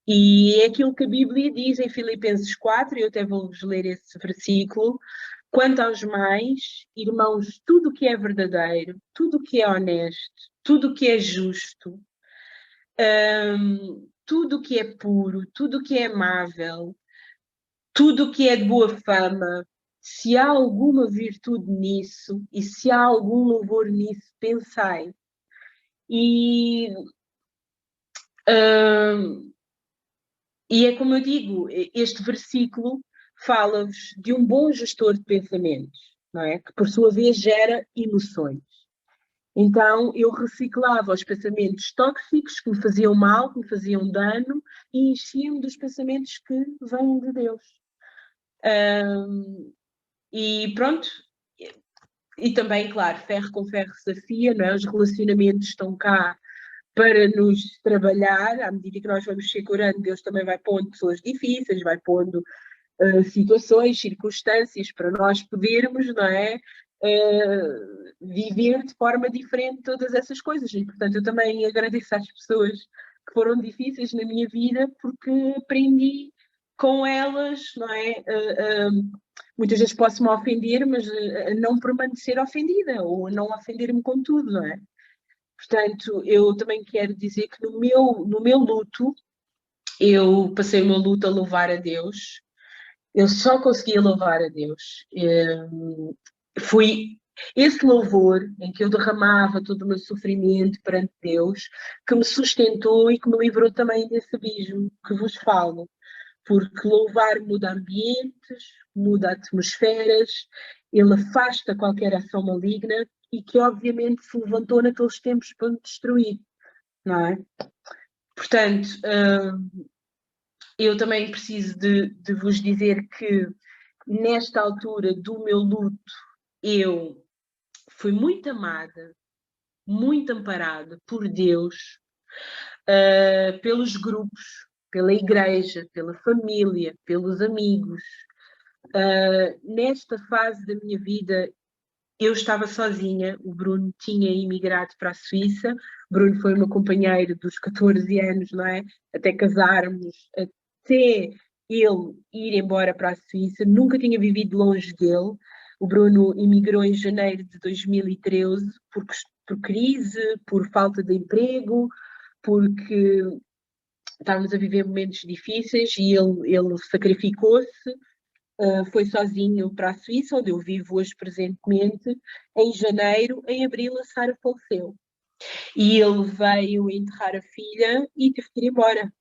E é aquilo que a Bíblia diz em Filipenses 4, e eu até vou-vos ler esse versículo: quanto aos mais, irmãos, tudo o que é verdadeiro, tudo o que é honesto, tudo o que é justo, tudo o que é puro, tudo o que é amável, tudo o que é de boa fama, se há alguma virtude nisso e se há algum louvor nisso, pensai. E é como eu digo, este versículo fala-vos de um bom gestor de pensamentos, não é? Que por sua vez gera emoções. Então eu reciclava os pensamentos tóxicos que me faziam mal, que me faziam dano, e enchia-me dos pensamentos que vêm de Deus. E pronto, e também, claro, ferro com ferro se afia, não é? Os relacionamentos estão cá para nos trabalhar. À medida que nós vamos ser curando, Deus também vai pondo pessoas difíceis, vai pondo situações, circunstâncias para nós podermos, não é? viver de forma diferente todas essas coisas. E, portanto, eu também agradeço às pessoas que foram difíceis na minha vida, porque aprendi com elas, não é? Muitas vezes posso-me ofender, mas a não permanecer ofendida, ou a não ofender-me com tudo, não é? Portanto, eu também quero dizer que no meu luto, eu passei o meu luto a louvar a Deus. Eu só conseguia louvar a Deus. Foi esse louvor em que eu derramava todo o meu sofrimento perante Deus que me sustentou e que me livrou também desse abismo que vos falo. Porque louvar muda ambientes, muda atmosferas, ele afasta qualquer ação maligna e que obviamente se levantou naqueles tempos para me destruir, não é? Portanto, eu também preciso de vos dizer que nesta altura do meu luto eu fui muito amada, muito amparada por Deus, pelos grupos, pela igreja, pela família, pelos amigos. Nesta fase da minha vida, eu estava sozinha, o Bruno tinha emigrado para a Suíça, o Bruno foi o meu companheiro dos 14 anos, não é? Até casarmos, até ele ir embora para a Suíça, nunca tinha vivido longe dele. O Bruno emigrou em janeiro de 2013 por crise, por falta de emprego, porque estávamos a viver momentos difíceis e ele sacrificou-se, foi sozinho para a Suíça, onde eu vivo hoje presentemente, em janeiro. Em abril a Sara faleceu. E ele veio enterrar a filha e teve que ir embora.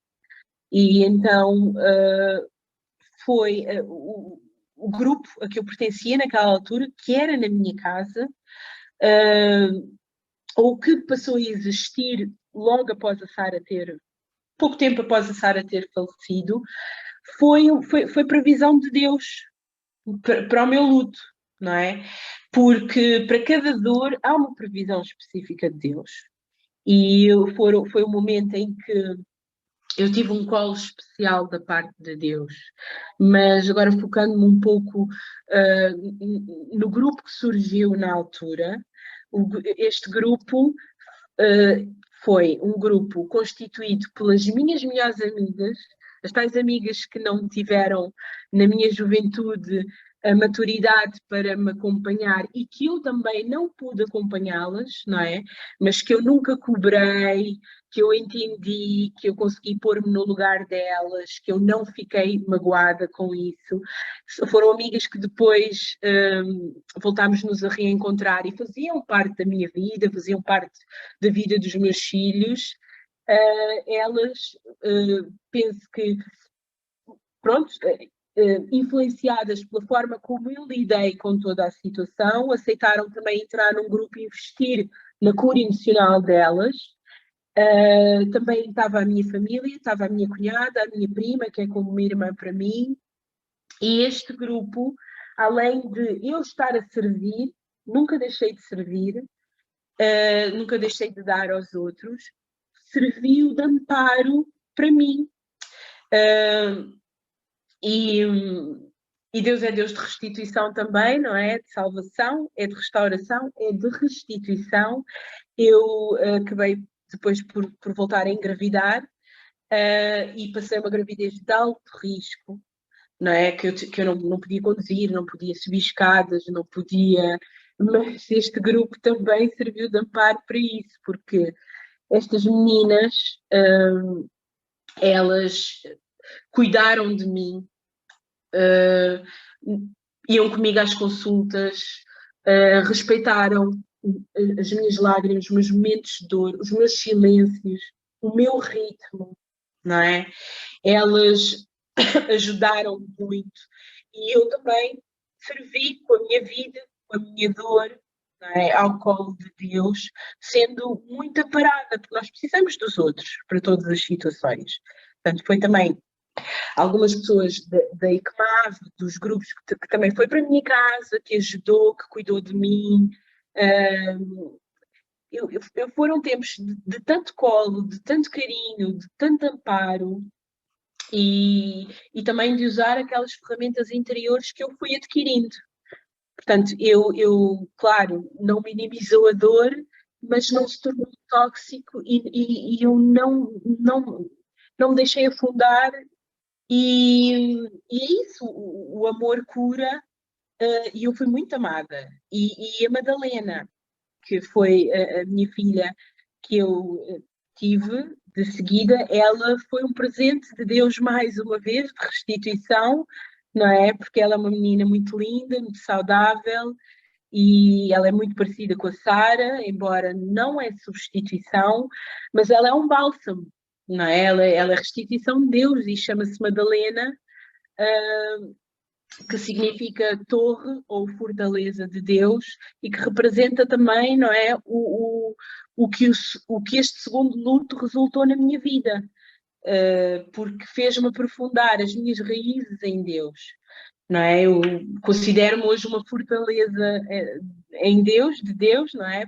E então foi o grupo a que eu pertencia naquela altura, que era na minha casa, ou que passou a existir logo após a Sara ter, pouco tempo após a Sara ter falecido, foi previsão de Deus para o meu luto, não é? Porque para cada dor há uma previsão específica de Deus. E foi um momento em que eu tive um colo especial da parte de Deus. Mas agora focando-me um pouco no grupo que surgiu na altura, este grupo foi um grupo constituído pelas minhas melhores amigas, as tais amigas que não tiveram na minha juventude a maturidade para me acompanhar e que eu também não pude acompanhá-las, não é? Mas que eu nunca cobrei, que eu entendi, que eu consegui pôr-me no lugar delas, que eu não fiquei magoada com isso. Foram amigas que depois voltámos-nos a reencontrar e faziam parte da minha vida, faziam parte da vida dos meus filhos. Elas, penso que, pronto, influenciadas pela forma como eu lidei com toda a situação, aceitaram também entrar num grupo e investir na cura emocional delas. Também estava a minha família, estava a minha cunhada, a minha prima, que é como uma irmã para mim, e este grupo, além de eu estar a servir, nunca deixei de servir, nunca deixei de dar aos outros, serviu de amparo para mim. E Deus é Deus de restituição também, não é? De salvação, é de restauração, é de restituição. Eu acabei depois por voltar a engravidar e passei uma gravidez de alto risco, não é? Que eu não podia conduzir, não podia subir escadas, não podia... Mas este grupo também serviu de amparo para isso, porque estas meninas, elas cuidaram de mim, iam comigo às consultas, respeitaram as minhas lágrimas, os meus momentos de dor, os meus silêncios, o meu ritmo, não é? Elas ajudaram muito e eu também servi com a minha vida, com a minha dor, não é? Ao colo de Deus, sendo muito amparada, porque nós precisamos dos outros para todas as situações. Portanto, foi também algumas pessoas da ICMAV, dos grupos que também foi para a minha casa, que ajudou, que cuidou de mim. Foram tempos de tanto colo, de tanto carinho, de tanto amparo e também de usar aquelas ferramentas interiores que eu fui adquirindo Portanto, claro, não minimizou a dor, mas não se tornou tóxico e eu não me deixei afundar e é isso, o amor cura e eu fui muito amada. E a Madalena, que foi a minha filha que eu tive de seguida, ela foi um presente de Deus mais uma vez, de restituição, não é? Porque ela é uma menina muito linda, muito saudável e ela é muito parecida com a Sara, embora não é substituição, mas ela é um bálsamo, não é? Ela é restituição de Deus e chama-se Madalena, que significa torre ou fortaleza de Deus e que representa também, não é, o que este segundo luto resultou na minha vida, porque fez-me aprofundar as minhas raízes em Deus, não é? Eu considero-me hoje uma fortaleza em Deus, de Deus, não é?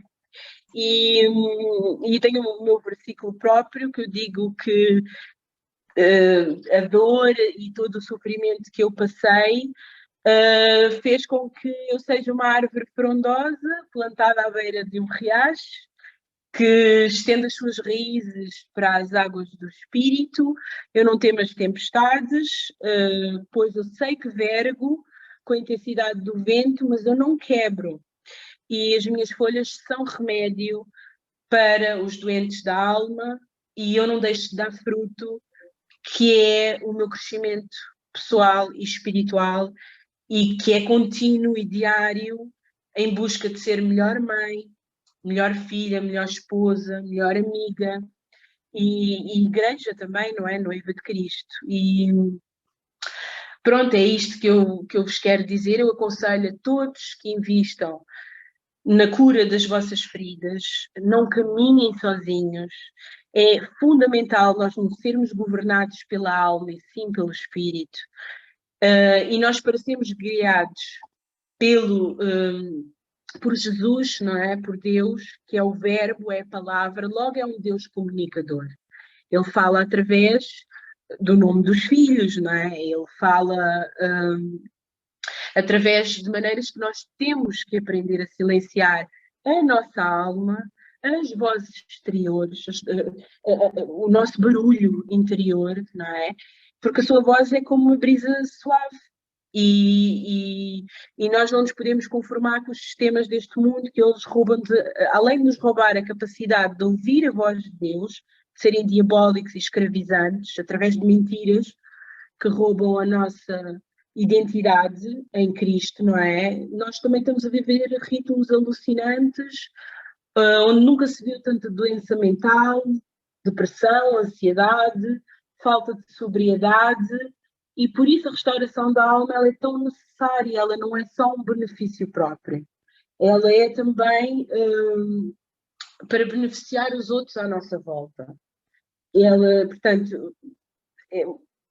E tenho o meu versículo próprio que eu digo que a dor e todo o sofrimento que eu passei fez com que eu seja uma árvore frondosa plantada à beira de um riacho que estende as suas raízes para as águas do Espírito. Eu não temo as tempestades, pois eu sei que vergo com a intensidade do vento, mas eu não quebro. E as minhas folhas são remédio para os doentes da alma e eu não deixo de dar fruto, que é o meu crescimento pessoal e espiritual e que é contínuo e diário em busca de ser melhor mãe, melhor filha, melhor esposa, melhor amiga e igreja também, não é? Noiva de Cristo. E pronto, é isto que eu vos quero dizer. Eu aconselho a todos que invistam na cura das vossas feridas, não caminhem sozinhos. É fundamental nós não sermos governados pela alma e sim pelo espírito. E nós, para sermos guiados por Jesus, não é? Por Deus, que é o verbo, é a palavra, logo é um Deus comunicador. Ele fala através do nome dos filhos, não é? Ele fala através de maneiras que nós temos que aprender a silenciar a nossa alma, as vozes exteriores, o nosso barulho interior, não é? Porque a sua voz é como uma brisa suave. E nós não nos podemos conformar com os sistemas deste mundo que eles roubam, além de nos roubar a capacidade de ouvir a voz de Deus, de serem diabólicos e escravizantes através de mentiras que roubam a nossa identidade em Cristo, não é? Nós também estamos a viver ritmos alucinantes, onde nunca se viu tanta doença mental, depressão, ansiedade, falta de sobriedade, e por isso a restauração da alma ela é tão necessária, ela não é só um benefício próprio, ela é também para beneficiar os outros à nossa volta. Ela, portanto,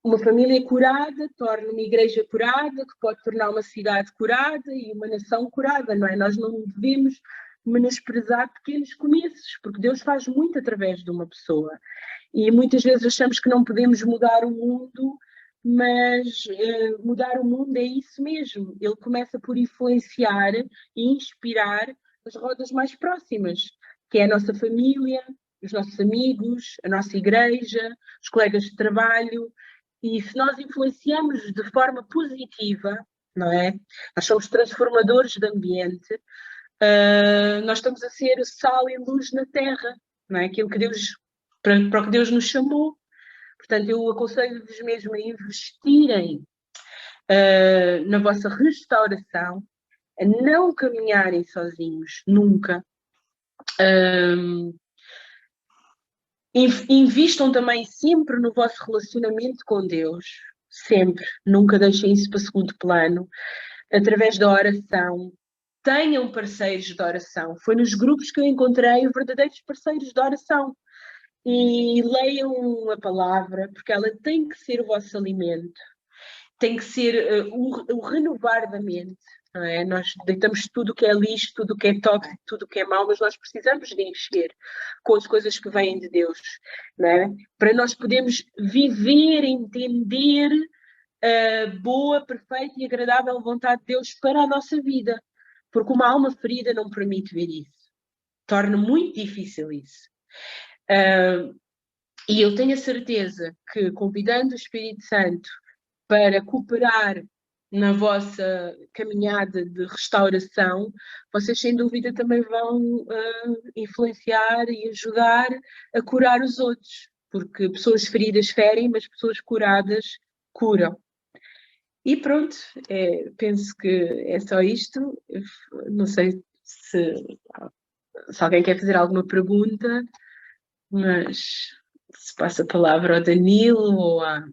uma família curada torna uma igreja curada, que pode tornar uma cidade curada e uma nação curada, não é? Nós não devemos menosprezar pequenos começos, porque Deus faz muito através de uma pessoa. E muitas vezes achamos que não podemos mudar o mundo, mas mudar o mundo é isso mesmo. Ele começa por influenciar e inspirar as rodas mais próximas, que é a nossa família, os nossos amigos, a nossa igreja, os colegas de trabalho. E se nós influenciamos de forma positiva, não é? Nós somos transformadores de ambiente, nós estamos a ser sal e luz na terra, não é? Aquilo que Deus, para o que Deus nos chamou. Portanto, eu aconselho-vos mesmo a investirem na vossa restauração, a não caminharem sozinhos, nunca. Invistam também sempre no vosso relacionamento com Deus, sempre, nunca deixem isso para segundo plano, através da oração. Tenham parceiros de oração. Foi nos grupos que eu encontrei os verdadeiros parceiros de oração. E leiam a palavra, porque ela tem que ser o vosso alimento, tem que ser o renovar da mente. Não é? Nós deitamos tudo o que é lixo, tudo o que é tóxico, tudo o que é mau, mas nós precisamos de encher com as coisas que vêm de Deus, não é? Para nós podermos viver, entender a boa, perfeita e agradável vontade de Deus para a nossa vida. porque uma alma ferida não permite ver isso. Torna muito difícil isso. E eu tenho a certeza que, convidando o Espírito Santo para cooperar na vossa caminhada de restauração, vocês sem dúvida também vão influenciar e ajudar a curar os outros, porque pessoas feridas ferem, mas pessoas curadas curam. E pronto, penso que é só isto. Não sei se alguém quer fazer alguma pergunta, mas se passa a palavra ao Danilo ou à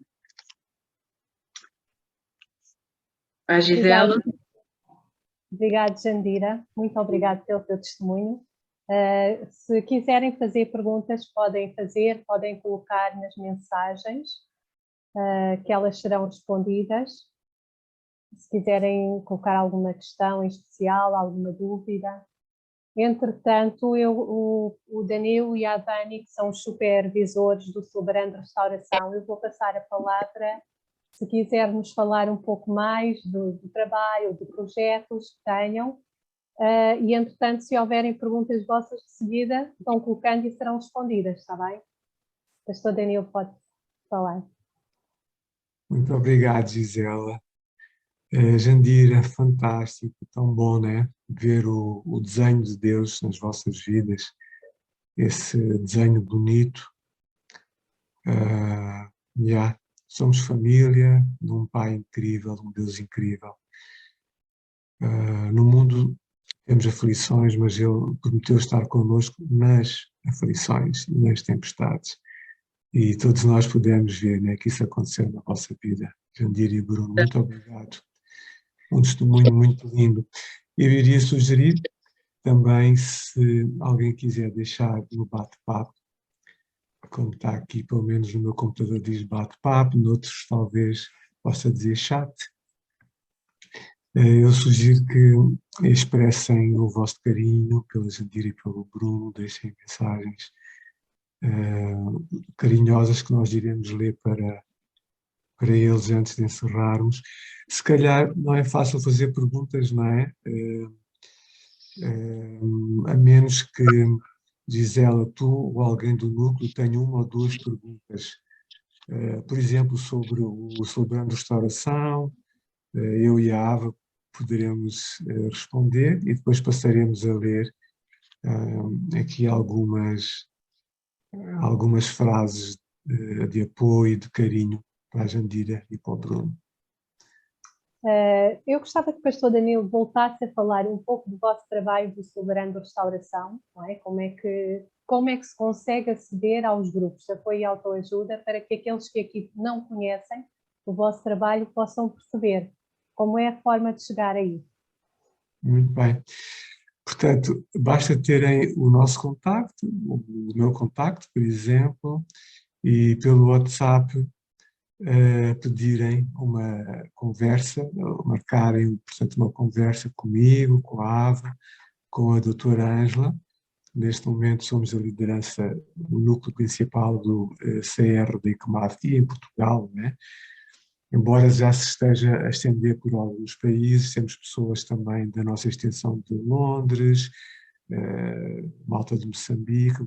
Gisela. Obrigada, Jandira. Muito obrigada pelo teu testemunho. Se quiserem fazer perguntas, podem colocar nas mensagens, que elas serão respondidas. Se quiserem colocar alguma questão em especial, alguma dúvida. Entretanto, o Danilo e a Dani, que são os supervisores do Celebrando Restauração, eu vou passar a palavra, se quisermos falar um pouco mais do trabalho, de projetos que tenham, e entretanto, se houverem perguntas vossas de seguida, vão colocando e serão respondidas, está bem? Pastor Danilo pode falar. Muito obrigado, Gisela. Jandira, fantástico, tão bom, né? Ver o desenho de Deus nas vossas vidas, esse desenho bonito. Somos família de um Pai incrível, de um Deus incrível. No mundo temos aflições, mas Ele prometeu estar connosco nas aflições e nas tempestades. E todos nós podemos ver, né, que isso aconteceu na vossa vida. Jandira e Bruno, muito obrigado. Um testemunho muito lindo. Eu iria sugerir também, se alguém quiser deixar no bate-papo, como está aqui, pelo menos no meu computador diz bate-papo, noutros talvez possa dizer chat, eu sugiro que expressem o vosso carinho pela Jandira e pelo Bruno, deixem mensagens carinhosas que nós iremos ler para eles antes de encerrarmos. Se calhar não é fácil fazer perguntas, não é? A menos que, Gisela, tu ou alguém do núcleo tenha uma ou duas perguntas, por exemplo, sobre o Celebrando Restauração, eu e a Ava poderemos responder e depois passaremos a ler aqui algumas frases de apoio e de carinho para a Jandira e para o Bruno. Eu gostava que o pastor Danilo voltasse a falar um pouco do vosso trabalho do Celebrando Restauração, não é? Como é que se consegue aceder aos grupos de apoio e autoajuda para que aqueles que aqui não conhecem o vosso trabalho possam perceber como é a forma de chegar aí. Muito bem. Portanto, basta terem o nosso contacto, o meu contacto, por exemplo, e pelo WhatsApp pedirem uma conversa, marcarem, portanto, uma conversa comigo, com a Ava, com a doutora Ângela. Neste momento somos a liderança, o núcleo principal do CR de Icomati em Portugal, né? Embora já se esteja a estender por alguns países, temos pessoas também da nossa extensão de Londres, malta de Moçambique,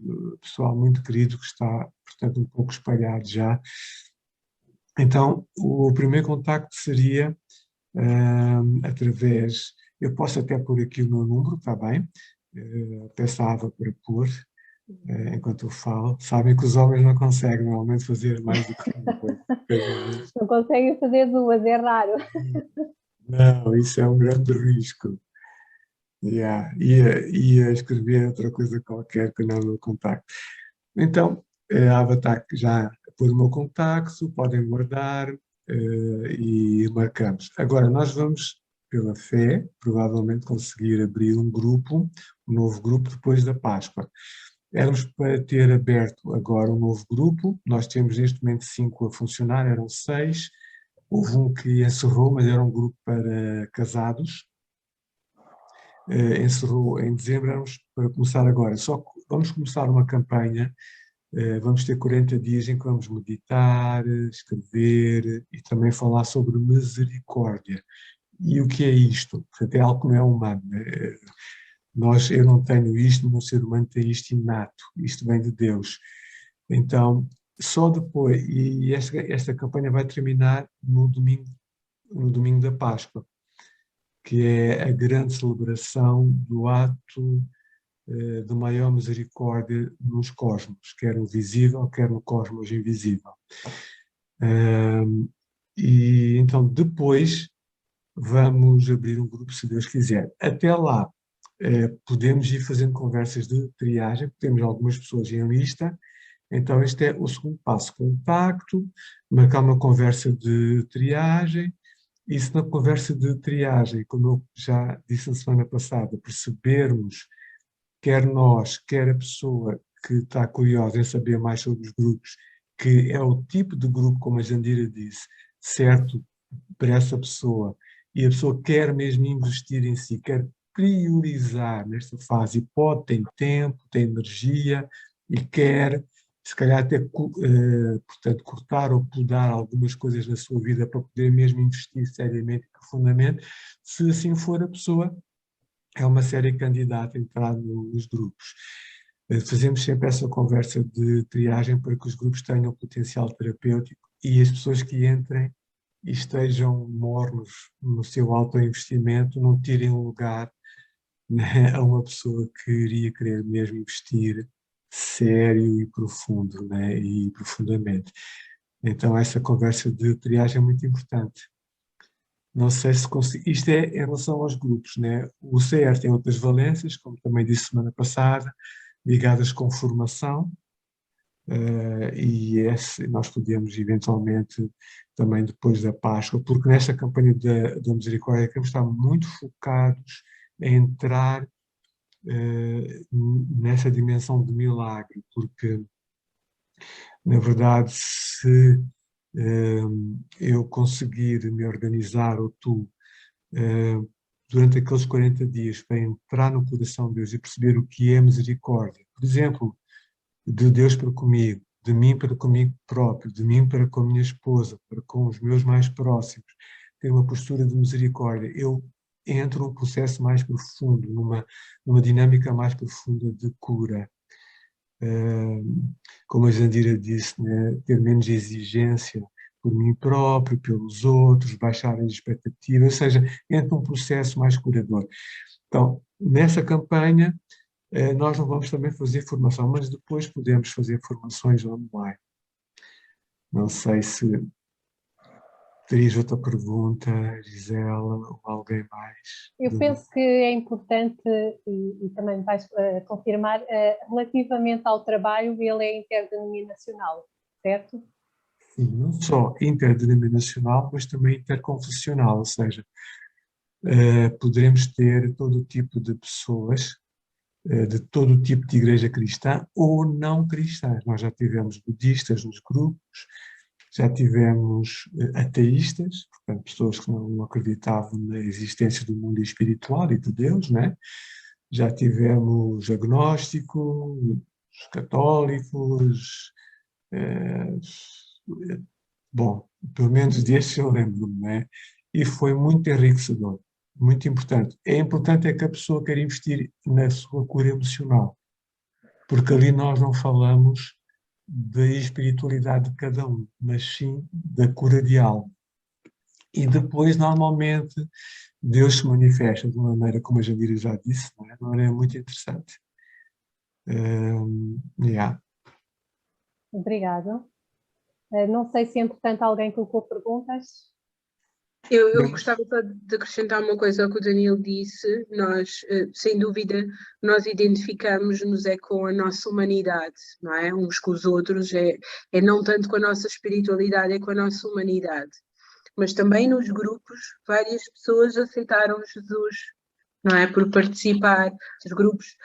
pessoal muito querido que está, portanto, um pouco espalhado já. Então, o primeiro contacto seria através, eu posso até pôr aqui o meu número, está bem? Peço à Ava para pôr, enquanto eu falo. Sabem que os homens não conseguem normalmente fazer mais do que uma coisa. Não conseguem fazer duas, é raro. Não, isso é um grande risco. Ia escrever outra coisa qualquer que não o meu contacto. Então, a Ava está já pôr o meu contacto, podem guardar e marcamos. Agora, nós vamos, pela fé, provavelmente conseguir abrir um novo grupo depois da Páscoa. Éramos para ter aberto agora um novo grupo, nós temos neste momento 5 a funcionar, eram 6, houve um que encerrou, mas era um grupo para casados, encerrou em dezembro, éramos para começar agora, só que vamos começar uma campanha, vamos ter 40 dias em que vamos meditar, escrever e também falar sobre misericórdia. E o que é isto? Portanto, é algo que não é humano. Eu não tenho isto, o ser humano tem isto inato, isto vem de Deus. Então, só depois, e esta campanha vai terminar no domingo da Páscoa, que é a grande celebração do ato de maior misericórdia nos cosmos, quer no visível, quer no cosmos invisível. E então depois vamos abrir um grupo, se Deus quiser. Até lá, podemos ir fazendo conversas de triagem, temos algumas pessoas em lista, então este é o segundo passo, contacto, marcar uma conversa de triagem, e se na conversa de triagem, como eu já disse na semana passada, percebermos, quer nós, quer a pessoa que está curiosa em saber mais sobre os grupos, que é o tipo de grupo, como a Jandira disse, certo para essa pessoa, e a pessoa quer mesmo investir em si, quer priorizar nesta fase, e pode, tem tempo, tem energia, e quer, se calhar até, portanto, cortar ou podar algumas coisas na sua vida para poder mesmo investir seriamente e profundamente, se assim for a pessoa, é uma séria candidata a entrar nos grupos. Fazemos sempre essa conversa de triagem para que os grupos tenham potencial terapêutico e as pessoas que entrem e estejam mornos no seu autoinvestimento não tirem lugar, né, a uma pessoa que iria querer mesmo investir sério e profundo, né, e profundamente. Então essa conversa de triagem é muito importante. Não sei se consigo. Isto é em relação aos grupos, né? O CR tem outras valências, como também disse semana passada, ligadas com formação, e nós podemos eventualmente também depois da Páscoa, porque nesta campanha da Misericórdia queremos estar muito focados em entrar nessa dimensão de milagre, porque na verdade se eu conseguir me organizar, ou tu, durante aqueles 40 dias para entrar no coração de Deus e perceber o que é misericórdia, por exemplo, de Deus para comigo, de mim para comigo próprio, de mim para com a minha esposa, para com os meus mais próximos, ter uma postura de misericórdia, eu entro num processo mais profundo, numa dinâmica mais profunda de cura. Como a Jandira disse, né, ter menos exigência por mim próprio, pelos outros, baixar as expectativas, ou seja, entra num processo mais curador. Então, nessa campanha, nós não vamos também fazer formação, mas depois podemos fazer formações online. Não sei se terias outra pergunta, Gisela, ou alguém mais. Eu penso que é importante, e também vais confirmar, relativamente ao trabalho, ele é interdenominacional, certo? Sim, não só interdenominacional, mas também interconfessional, ou seja, poderemos ter todo o tipo de pessoas, de todo o tipo de igreja cristã ou não cristãs. Nós já tivemos budistas nos grupos, já tivemos ateístas, portanto, pessoas que não acreditavam na existência do mundo espiritual e de Deus, né? Já tivemos agnósticos, católicos, bom, pelo menos destes eu lembro-me, né? E foi muito enriquecedor, muito importante. É importante é que a pessoa queira investir na sua cura emocional, porque ali nós não falamos da espiritualidade de cada um, mas sim da cura de alma. E depois, normalmente, Deus se manifesta de uma maneira, como a Jandira já disse, não é? De uma maneira muito interessante. Yeah. Obrigada. Não sei se, entretanto, alguém colocou perguntas. Eu gostava só de acrescentar uma coisa ao que o Daniel disse. Nós, sem dúvida, nós identificamos-nos com a nossa humanidade, não é? Uns com os outros, é não tanto com a nossa espiritualidade, é com a nossa humanidade. Mas também nos grupos, várias pessoas aceitaram Jesus, não é? Por participar. Os grupos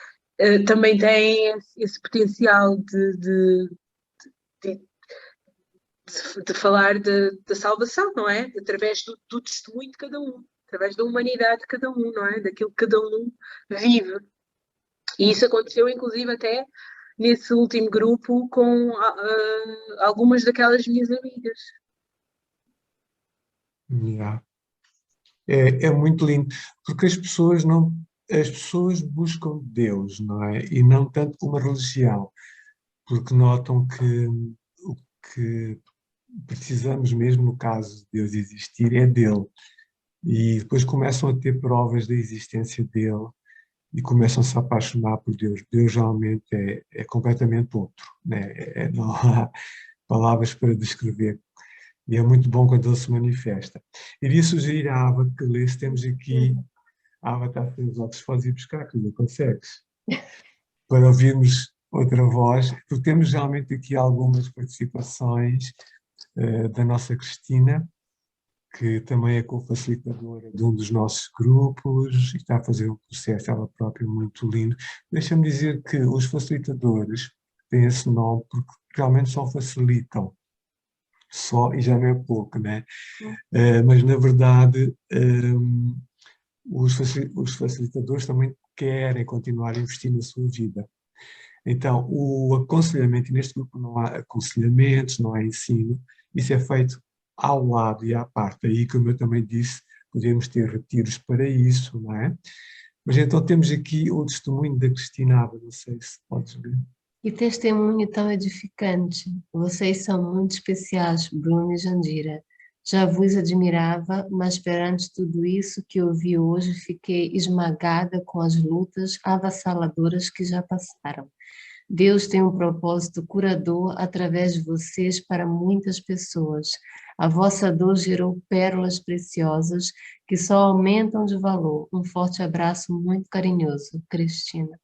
também têm esse potencial de falar da salvação, não é? Através do testemunho de cada um, através da humanidade de cada um, não é? Daquilo que cada um vive. E isso aconteceu, inclusive, até nesse último grupo com algumas daquelas minhas amigas. Yeah. É muito lindo, porque as pessoas buscam Deus, não é? E não tanto uma religião, porque notam que o que precisamos mesmo, no caso de Deus existir, é dele. E depois começam a ter provas da existência dele e começam-se a apaixonar por Deus. Deus realmente é completamente outro, né? Não há palavras para descrever. E é muito bom quando ele se manifesta. Iria sugerir à Ava que lesse, temos aqui, a Ava está a fazer os olhos, podes ir buscar, que não consegues, para ouvirmos outra voz, porque temos realmente aqui algumas participações da nossa Cristina, que também é co-facilitadora de um dos nossos grupos e está a fazer um processo ela própria muito lindo. Deixa-me dizer que os facilitadores têm esse nome porque realmente só facilitam, só, e já não é pouco, né? Mas na verdade os facilitadores também querem continuar a investir na sua vida. Então, o aconselhamento, e neste grupo não há aconselhamentos, não há ensino, isso é feito ao lado e à parte. Aí, como eu também disse, podemos ter retiros para isso, não é? Mas então temos aqui o testemunho da Cristina Aba, não sei se podes ver. Que testemunho tão edificante! Vocês são muito especiais, Bruno e Jandira. Já vos admirava, mas perante tudo isso que ouvi hoje, fiquei esmagada com as lutas avassaladoras que já passaram. Deus tem um propósito curador através de vocês para muitas pessoas. A vossa dor gerou pérolas preciosas que só aumentam de valor. Um forte abraço muito carinhoso, Cristina.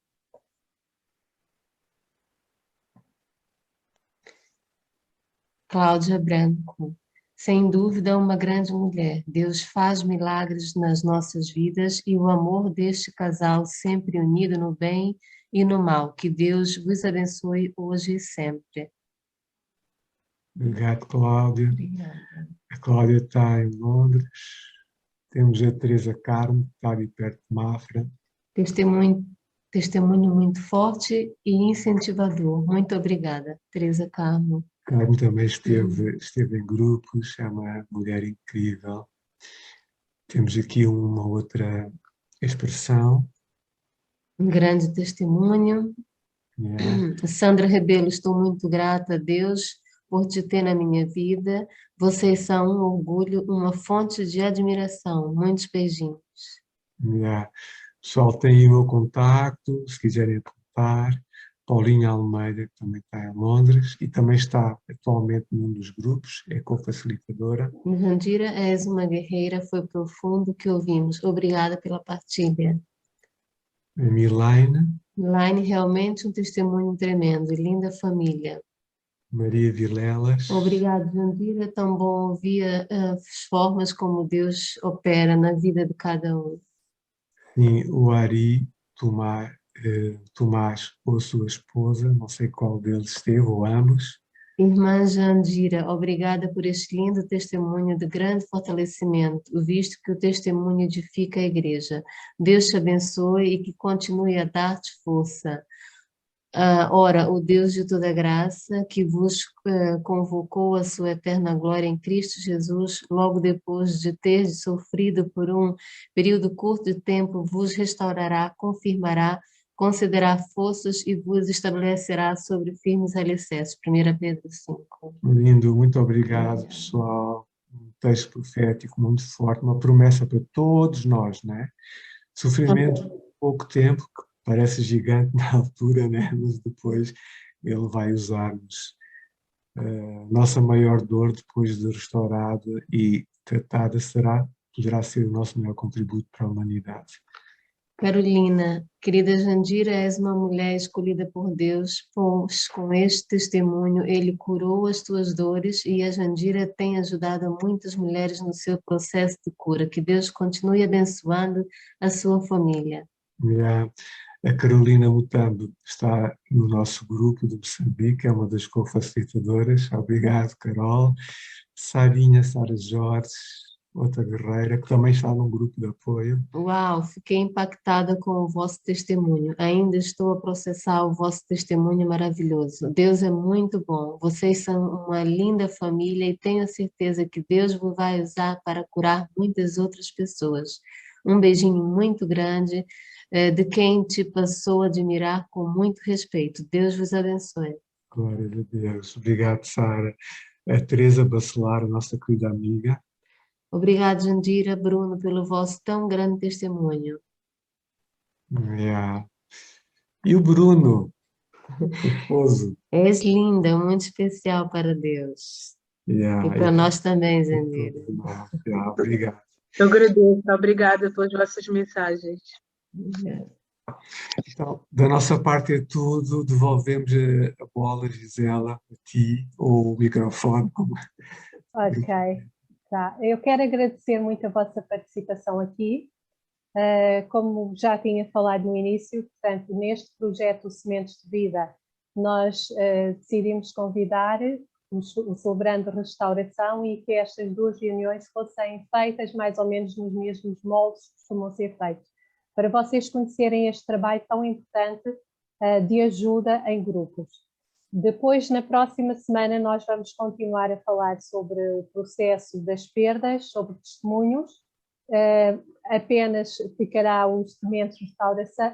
Cláudia Branco. Sem dúvida, uma grande mulher. Deus faz milagres nas nossas vidas e o amor deste casal sempre unido no bem e no mal. Que Deus vos abençoe hoje e sempre. Obrigado, Cláudia. Obrigada. A Cláudia está em Londres. Temos a Teresa Carmo, que está ali perto de Mafra. Testemunho muito forte e incentivador. Muito obrigada, Teresa Carmo. Carmo também esteve em grupos, é uma mulher incrível. Temos aqui uma outra expressão. Um grande testemunho. Yeah. Sandra Rebelo, estou muito grata a Deus por te ter na minha vida. Vocês são um orgulho, uma fonte de admiração. Muitos beijinhos. Yeah. Pessoal, tem aí o meu contacto, se quiserem apontar. Paulinha Almeida, que também está em Londres e também está atualmente num dos grupos, é co-facilitadora. Jandira, és uma guerreira, foi profundo o que ouvimos. Obrigada pela partilha. A Milaine. Laine, realmente um testemunho tremendo. Linda família. Maria Vilelas. Obrigada, Jandira. É tão bom ouvir as formas como Deus opera na vida de cada um. Sim, o Ari Tomás ou sua esposa, não sei qual deles esteve, ou ambos. Irmã Jandira, obrigada por este lindo testemunho de grande fortalecimento, visto que o testemunho edifica a igreja. Deus te abençoe e que continue a dar-te força. Ora, o Deus de toda graça, que vos convocou à sua eterna glória em Cristo Jesus, logo depois de ter sofrido por um período curto de tempo, vos restaurará, confirmará, concederá forças e vos estabelecerá sobre firmes alicerces. 1 Pedro 5. Lindo, muito obrigado, pessoal. Um texto profético muito forte, uma promessa para todos nós, né? Sofrimento por pouco tempo, que parece gigante na altura, né? Mas depois ele vai usar-nos. Nossa maior dor, depois de restaurada e tratada, poderá ser o nosso maior contributo para a humanidade. Carolina, querida Jandira, és uma mulher escolhida por Deus, pois com este testemunho ele curou as tuas dores e a Jandira tem ajudado muitas mulheres no seu processo de cura. Que Deus continue abençoando a sua família. A Carolina Mutambo está no nosso grupo de Moçambique, é uma das co-facilitadoras. Obrigado, Carol. Sarinha, Sara Jorge, outra guerreira, que também está num grupo de apoio. Uau, fiquei impactada com o vosso testemunho. Ainda estou a processar o vosso testemunho maravilhoso. Deus é muito bom. Vocês são uma linda família e tenho certeza que Deus vos vai usar para curar muitas outras pessoas. Um beijinho muito grande, de quem te passou a admirar com muito respeito. Deus vos abençoe. Glória a Deus. Obrigado, Sara. A Teresa Bacelar, nossa querida amiga. Obrigado, Jandira, Bruno, pelo vosso tão grande testemunho. Yeah. E o Bruno, o esposo. És linda, muito especial para Deus. Yeah, E para nós também, Jandira. Yeah, obrigado. Eu agradeço, obrigada pelas vossas mensagens. Então, da nossa parte é tudo. Devolvemos a bola, Gisela, a ti, ou o microfone. Ok, tá. Eu quero agradecer muito a vossa participação aqui. Como já tinha falado no início, portanto, neste projeto Sementes de Vida, nós decidimos convidar o Celebrando Restauração e que estas duas reuniões fossem feitas mais ou menos nos mesmos moldes que costumam ser feitos, para vocês conhecerem este trabalho tão importante de ajuda em grupos. Depois, na próxima semana, nós vamos continuar a falar sobre o processo das perdas, sobre testemunhos. Apenas ficará os sementes de restauração,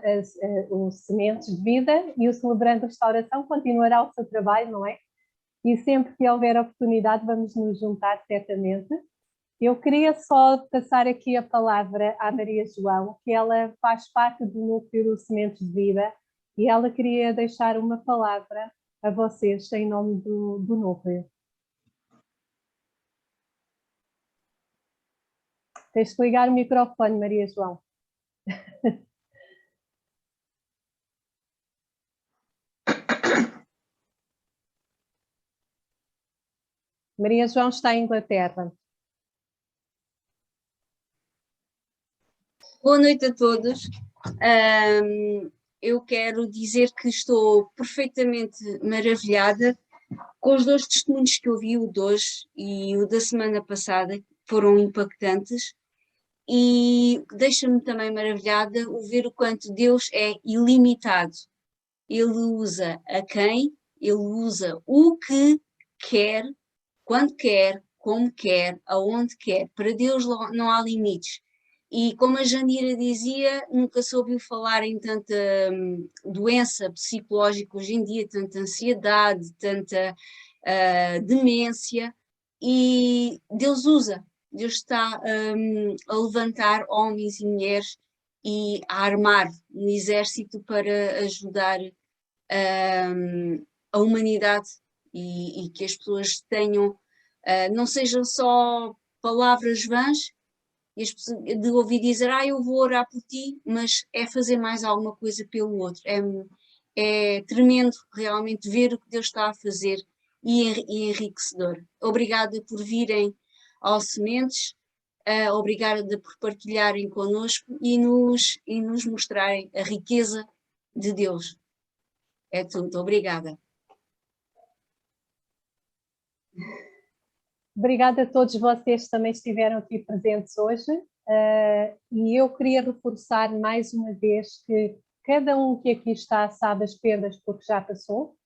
os sementes de vida, e o Celebrando Restauração continuará o seu trabalho, não é? E sempre que houver oportunidade vamos nos juntar, certamente. Eu queria só passar aqui a palavra à Maria João, que ela faz parte do núcleo do Sementes de Vida, e ela queria deixar uma palavra a vocês em nome do núcleo. Tens que ligar o microfone, Maria João. Maria João está em Inglaterra. Boa noite a todos. Eu quero dizer que estou perfeitamente maravilhada com os dois testemunhos que ouvi, o de hoje e o da semana passada, que foram impactantes. E deixa-me também maravilhada o ver o quanto Deus é ilimitado. Ele usa a quem, ele usa o que quer, quando quer, como quer, aonde quer. Para Deus não há limites. E como a Jandira dizia, nunca soube falar em tanta doença psicológica hoje em dia, tanta ansiedade, tanta demência, e Deus usa. Deus está a levantar homens e mulheres e a armar um exército para ajudar a humanidade e que as pessoas tenham, não sejam só palavras vãs, de ouvir dizer, eu vou orar por ti, mas é fazer mais alguma coisa pelo outro. É tremendo realmente ver o que Deus está a fazer e enriquecedor. Obrigada por virem ao Sementes, obrigada por partilharem connosco e nos mostrarem a riqueza de Deus. É tudo. Obrigada. Obrigada a todos vocês que também estiveram aqui presentes hoje, e eu queria reforçar mais uma vez que cada um que aqui está sabe as perdas porque já passou,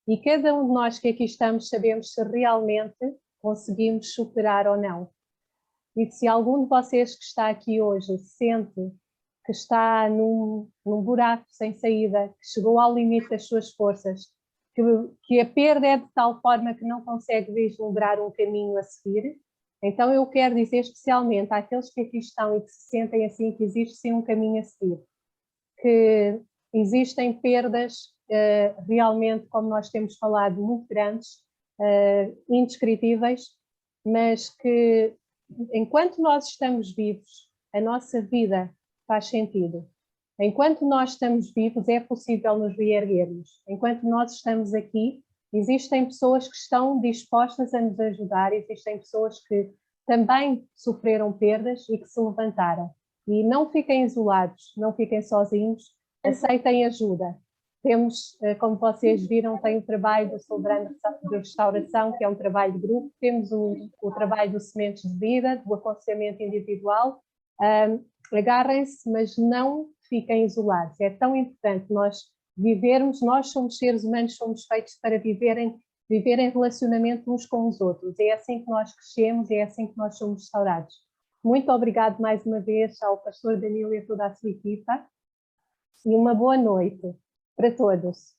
e cada um de nós que aqui estamos sabemos se realmente conseguimos superar ou não. E se algum de vocês que está aqui hoje sente que está num buraco sem saída, que chegou ao limite das suas forças, que a perda é de tal forma que não consegue vislumbrar um caminho a seguir, então eu quero dizer especialmente àqueles que aqui estão e que se sentem assim, que existe sim um caminho a seguir, que existem perdas realmente, como nós temos falado, muito grandes, indescritíveis, mas que enquanto nós estamos vivos, a nossa vida faz sentido. Enquanto nós estamos vivos, é possível nos reerguermos. Enquanto nós estamos aqui, existem pessoas que estão dispostas a nos ajudar, existem pessoas que também sofreram perdas e que se levantaram. E não fiquem isolados, não fiquem sozinhos, aceitem ajuda. Temos, como vocês viram, tem o trabalho do Celebrando de Restauração, que é um trabalho de grupo. Temos o trabalho do Sementes de Vida, do aconselhamento individual. Agarrem-se, mas não fiquem isolados. É tão importante nós vivermos, nós somos seres humanos, somos feitos para viver em relacionamento uns com os outros. É assim que nós crescemos, é assim que nós somos restaurados. Muito obrigado mais uma vez ao pastor Danilo e a toda a sua equipa. E uma boa noite para todos.